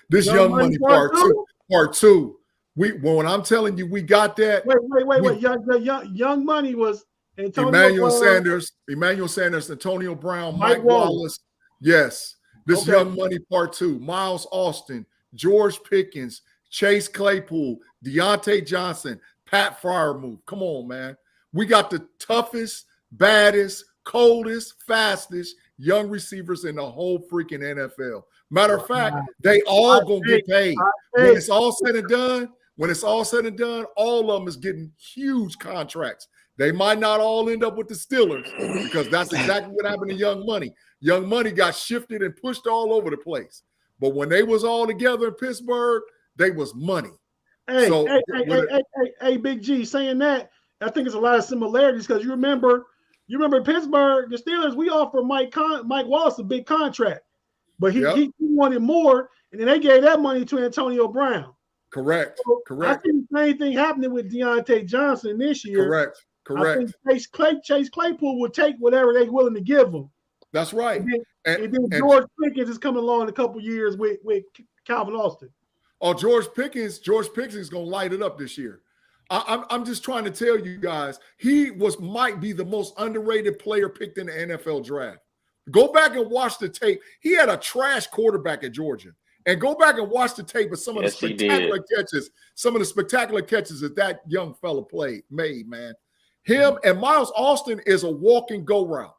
This Young Money part 2. Part 2. When I'm telling you, we got that. Wait. Young Money was Emmanuel Sanders, Antonio Brown, Mike Wallace. Yes. This Young Money part 2. Miles Austin, George Pickens, Chase Claypool, Deontay Johnson, Pat Freiermuth. Come on, man. We got the toughest, baddest, coldest, fastest young receivers in the whole freaking NFL. Matter of fact, they all gonna get paid. When it's all said and done, all of them is getting huge contracts. They might not all end up with the Steelers because that's exactly what happened to Young Money. Young Money got shifted and pushed all over the place. But when they was all together in Pittsburgh, they was money. Hey, Big G, saying that, I think it's a lot of similarities because you remember Pittsburgh, the Steelers, we offered Mike Wallace a big contract, but he wanted more, and then they gave that money to Antonio Brown. Correct. I think the same thing happening with Deontay Johnson this year. Correct. I think Chase Claypool would take whatever they're willing to give him. That's right. And then George Pickens is coming along in a couple years with Calvin Austin. Oh, George Pickens is going to light it up this year. I'm just trying to tell you guys, he might be the most underrated player picked in the NFL draft. Go back and watch the tape. He had a trash quarterback at Georgia. And go back and watch the tape of some of the spectacular catches that young fella made, man. Him and Miles Austin is a walking go route.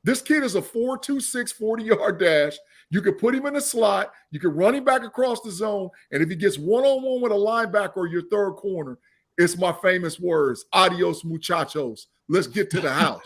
This kid is a 4.26 40-yard dash. You could put him in the slot. You could run him back across the zone. And if he gets one-on-one with a linebacker or your third corner, it's my famous words, adios muchachos. Let's get to the house.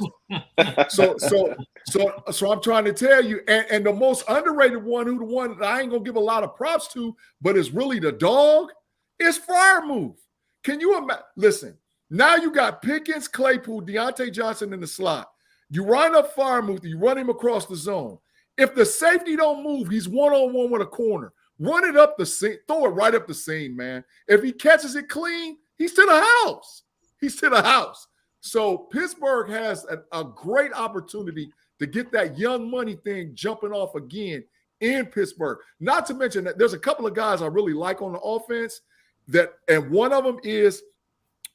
So I'm trying to tell you, and the most underrated one, the one that I ain't gonna give a lot of props to, but is really the dog, is Freiermuth. Can you imagine? Listen, now you got Pickens, Claypool, Deontay Johnson in the slot. You run up Freiermuth, you run him across the zone. If the safety don't move, he's one-on-one with a corner. Run it up the seam, throw it right up the seam, man. If he catches it clean, he's to the house. He's to the house. So Pittsburgh has a great opportunity to get that young money thing jumping off again in Pittsburgh. Not to mention that there's a couple of guys I really like on the offense and one of them is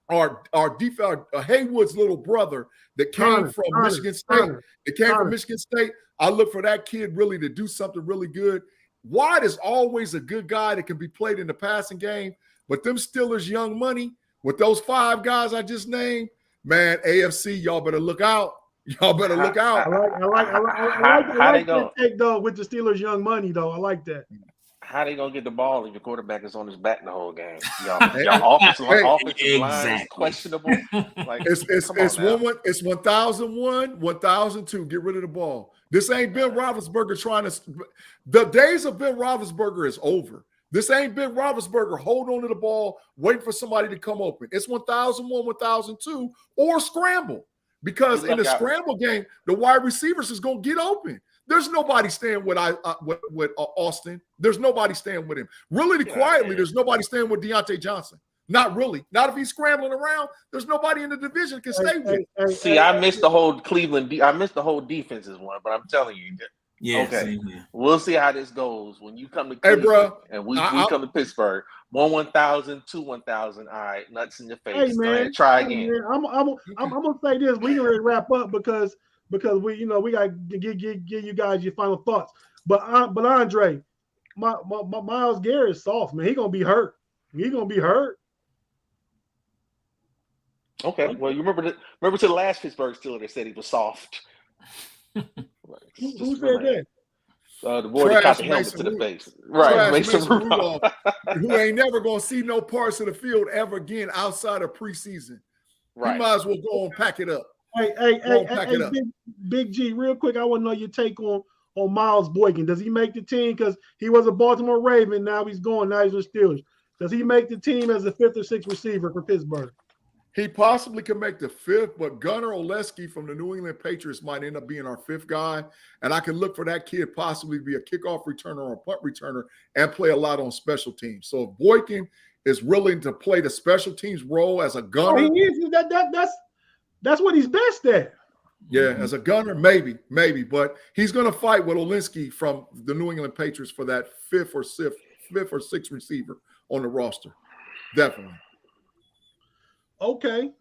our Haywood's little brother that came from Michigan State. I look for that kid really to do something really good. Watt is always a good guy that can be played in the passing game, but them Steelers young money with those 5 guys I just named, man, AFC, y'all better look out. Y'all better look out. I like that take, though, with the Steelers young money, though. I like that. How they gonna get the ball if your quarterback is on his back the whole game? Y'all offensive line is questionable. Like it's 1001, 1002. Get rid of the ball. This ain't Ben Roethlisberger trying to. The days of Ben Roethlisberger is over. This ain't Ben Roethlisberger hold on to the ball, waiting for somebody to come open. It's 1001, 1002, or scramble. Because in the scramble game, the wide receivers is gonna get open. There's nobody staying with Austin. There's nobody staying with him. Really, quietly, there's nobody staying with Deontay Johnson. Not really. Not if he's scrambling around. There's nobody in the division can stay with him. See, I missed the whole Cleveland. I missed the whole defenses one, but I'm telling you. Yeah. Okay. We'll see how this goes when you come to Cleveland and we come to Pittsburgh. 1,000, 2,000. All right, nuts in your face. Hey, man. Go ahead, try again. Man, I'm gonna say this. We can wrap up because we gotta give you guys your final thoughts. But Andre, my Myles Garrett is soft, man. He's gonna be hurt. Okay. Well, you remember to the last Pittsburgh Steelers that said he was soft. Who said that? The boy that caught the helmet to the face. Right, Mason Rudolph. Who ain't never gonna see no parts of the field ever again outside of preseason. Right. You might as well go and pack it up. Hey, Big G, real quick, I want to know your take on Miles Boykin. Does he make the team? Because he was a Baltimore Raven, now he's with Steelers. Does he make the team as the 5th or 6th receiver for Pittsburgh? He possibly could make the 5th, but Gunnar Olszewski from the New England Patriots might end up being our 5th guy. And I can look for that kid possibly to be a kickoff returner or a punt returner and play a lot on special teams. So if Boykin is willing to play the special teams role as a gunner. Oh, he is. That's what he's best at. Yeah, as a gunner, maybe. But he's going to fight with Olszewski from the New England Patriots for that 5th or 6th receiver on the roster. Definitely. Okay.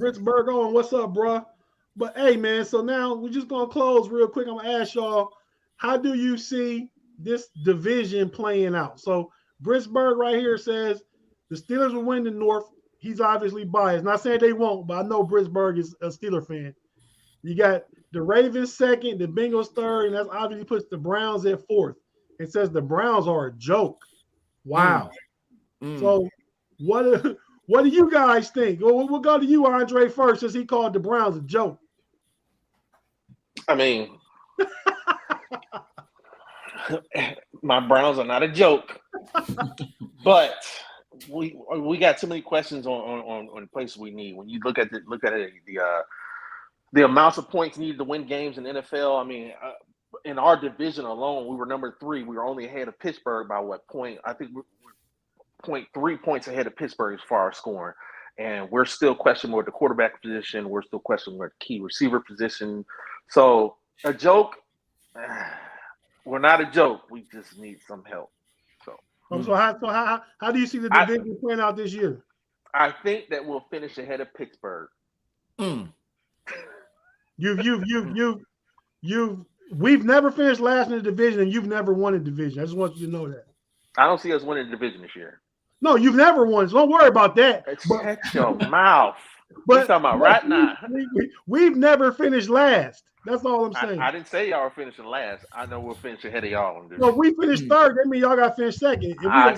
Pittsburgh on. What's up, bro? But hey, man, so now we're just going to close real quick. I'm going to ask y'all, how do you see this division playing out? So Pittsburgh right here says the Steelers will win the North. He's obviously biased. Not saying they won't, but I know Pittsburgh is a Steeler fan. You got the Ravens 2nd, the Bengals 3rd, and that obviously puts the Browns at 4th. It says the Browns are a joke. Wow. So what do you guys think? Well, we'll go to you, Andre, first, since he called the Browns a joke. I mean, my Browns are not a joke, but we got too many questions on places we need. When you look at the amounts of points needed to win games in the NFL, I mean, in our division alone, we were number 3. We were only ahead of Pittsburgh by what point? I think we're 0.3 points ahead of Pittsburgh as far as scoring. And we're still questioning with the quarterback position. We're still questioning with the key receiver position. So a joke, we're not a joke. We just need some help. So how do you see the division playing out this year? I think that we'll finish ahead of Pittsburgh. We've never finished last in the division, and you've never won a division. I just want you to know that. I don't see us winning the division this year. No, you've never won. So don't worry about that. Shut your mouth. But talking about right now. We've never finished last. That's all I'm saying. I didn't say y'all were finishing last. I know we'll finish ahead of y'all. Well, we finished third. That means y'all got to finish second. I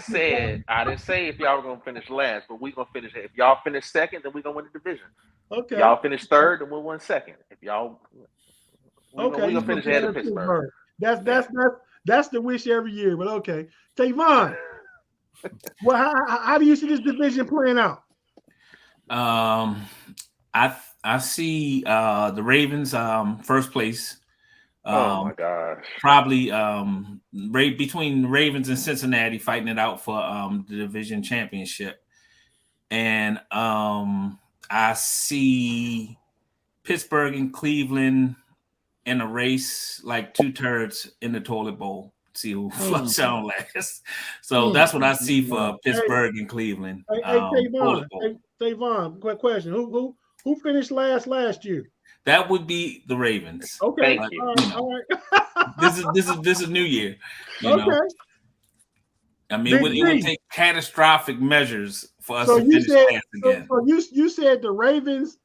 didn't say if y'all were going to finish last, but we're going to finish. If y'all finish second, then we're going to win the division. Okay. Y'all finish third, then we'll win second. If y'all, we're going to finish ahead of Pittsburgh. That's the wish every year. But okay, Tavon. Well, how do you see this division playing out? I see the Ravens first place. Oh my gosh! Probably between Ravens and Cincinnati fighting it out for the division championship, and I see Pittsburgh and Cleveland in a race like 2/3 in the toilet bowl. See who flush out last. So that's what I see for Pittsburgh and Cleveland. Tavon, quick question: Who finished last year? That would be the Ravens. Okay, thank you. All right. This is New Year. You okay. know? I mean, it would take catastrophic measures for us to finish last again. So you said the Ravens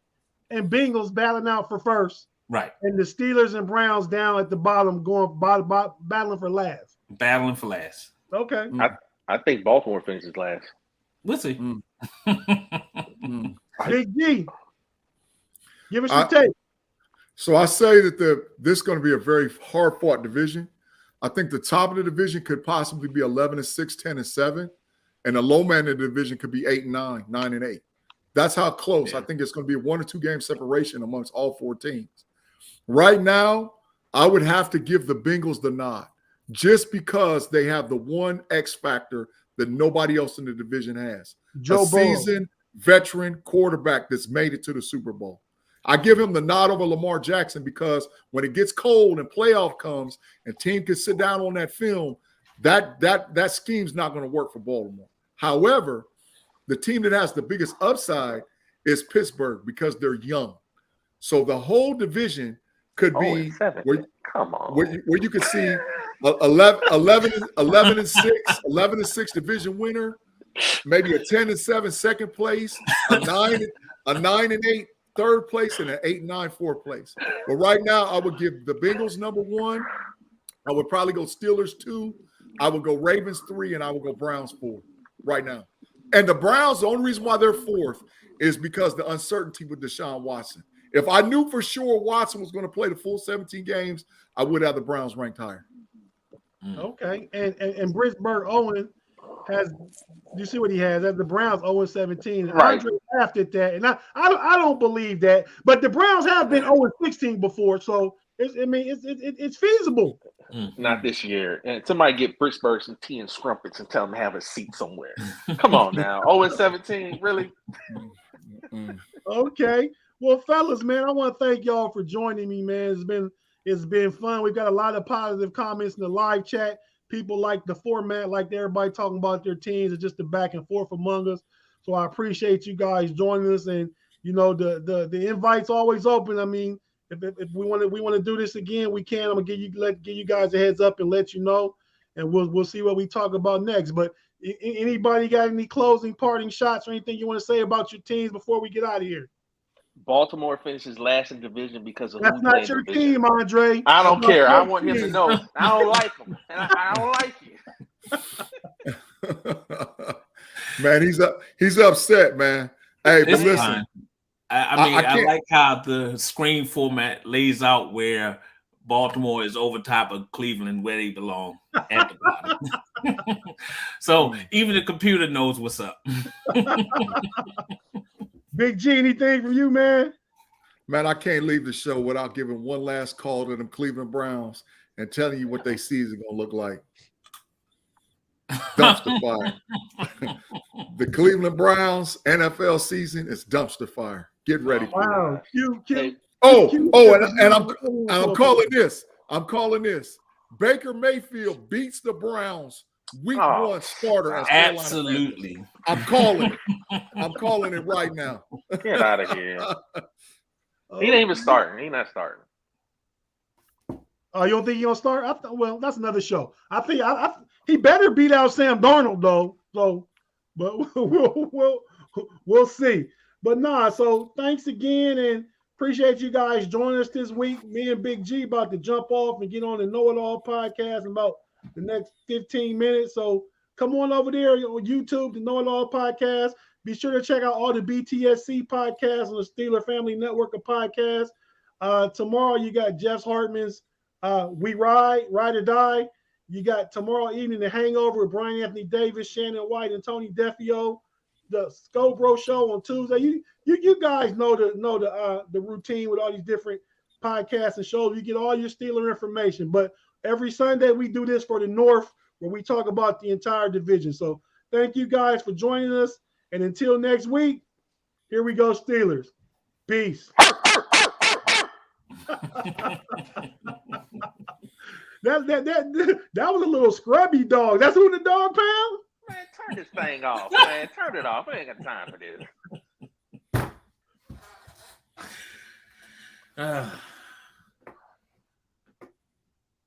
and Bengals battling out for first. Right. And the Steelers and Browns down at the bottom battling for last. Battling for last. Okay. I think Baltimore finishes last. We'll see. Big G. Give us your take. So I say that this is going to be a very hard-fought division. I think the top of the division could possibly be 11-6, 10-7, and the low man of the division could be 8-9, 9-8. That's how close. I think it's going to be a 1 or 2 game separation amongst all 4 teams. Right now, I would have to give the Bengals the nod just because they have the one X factor that nobody else in the division has. Joe Burrow. Seasoned veteran quarterback that's made it to the Super Bowl. I give him the nod over Lamar Jackson because when it gets cold and playoff comes and team can sit down on that film, that scheme's not going to work for Baltimore. However, the team that has the biggest upside is Pittsburgh because they're young. So the whole division could be where you could see 11-6 division winner, maybe a 10-7 second place, a 9-8 third place, and an 8-9 fourth place. But right now, I would give the Bengals number 1. I would probably go Steelers 2. I would go Ravens 3, and I would go Browns 4 right now. And the Browns, the only reason why they're 4th is because the uncertainty with Deshaun Watson. If I knew for sure Watson was going to play the full 17 games, I would have the Browns ranked higher. Okay. And Brisburg Owen has, you see what he has? As the Browns 0-17. Right. Andre laughed at that. And I don't believe that. But the Browns have been 0-16 before. So it's feasible. Not this year. And somebody get Pittsburgh some tea and scrumpets and tell them to have a seat somewhere. Come on now. 0-17, really? Okay. Well, fellas, man, I want to thank y'all for joining me, man. It's been fun. We've got a lot of positive comments in the live chat. People like the format, like everybody talking about their teams and just the back and forth among us. So I appreciate you guys joining us. And you know, the invite's always open. I mean, if we want to do this again, we can. I'm gonna give you guys a heads up and let you know, and we'll see what we talk about next. But anybody got any closing parting shots or anything you want to say about your teams before we get out of here? Baltimore finishes last in division because of that's not your team, Andre. I don't care. I want him to know. I don't like him, and I don't like you. Man, he's upset, man. Hey, but listen. Fine. I like how the screen format lays out where Baltimore is over top of Cleveland where they belong at the bottom. So even the computer knows what's up. Big G, anything from you, man? Man, I can't leave the show without giving one last call to them Cleveland Browns and telling you what they see is going to look like. Dumpster fire. The Cleveland Browns NFL season is dumpster fire. Get ready for it. And I'm calling this. Baker Mayfield beats the Browns week one starter as Carolina absolutely. I'm calling it. I'm calling it right now. Get out of here. He ain't even starting. He not starting. Oh, you don't think he's gonna start? Well, that's another show. I think he better beat out Sam Darnold though. So, but we'll see. But nah. So thanks again, and appreciate you guys joining us this week. Me and Big G about to jump off and get on the Know It All podcast in about the next 15 minutes. So come on over there on YouTube, the Know It All podcast. Be sure to check out all the BTSC podcasts on the Steeler Family Network of podcasts. Tomorrow you got Jeff Hartman's We Ride or Die. You got tomorrow evening The Hangover with Brian Anthony Davis, Shannon White, and Tony Defio. The Scobro Show on Tuesday. You guys know the routine with all these different podcasts and shows. You get all your Steeler information. But every Sunday we do this for the North, where we talk about the entire division. So thank you guys for joining us. And until next week, here we go, Steelers. Peace. That was a little scrubby dog. That's who the dog pound? Man, turn this thing off, man. Turn it off. I ain't got time for this.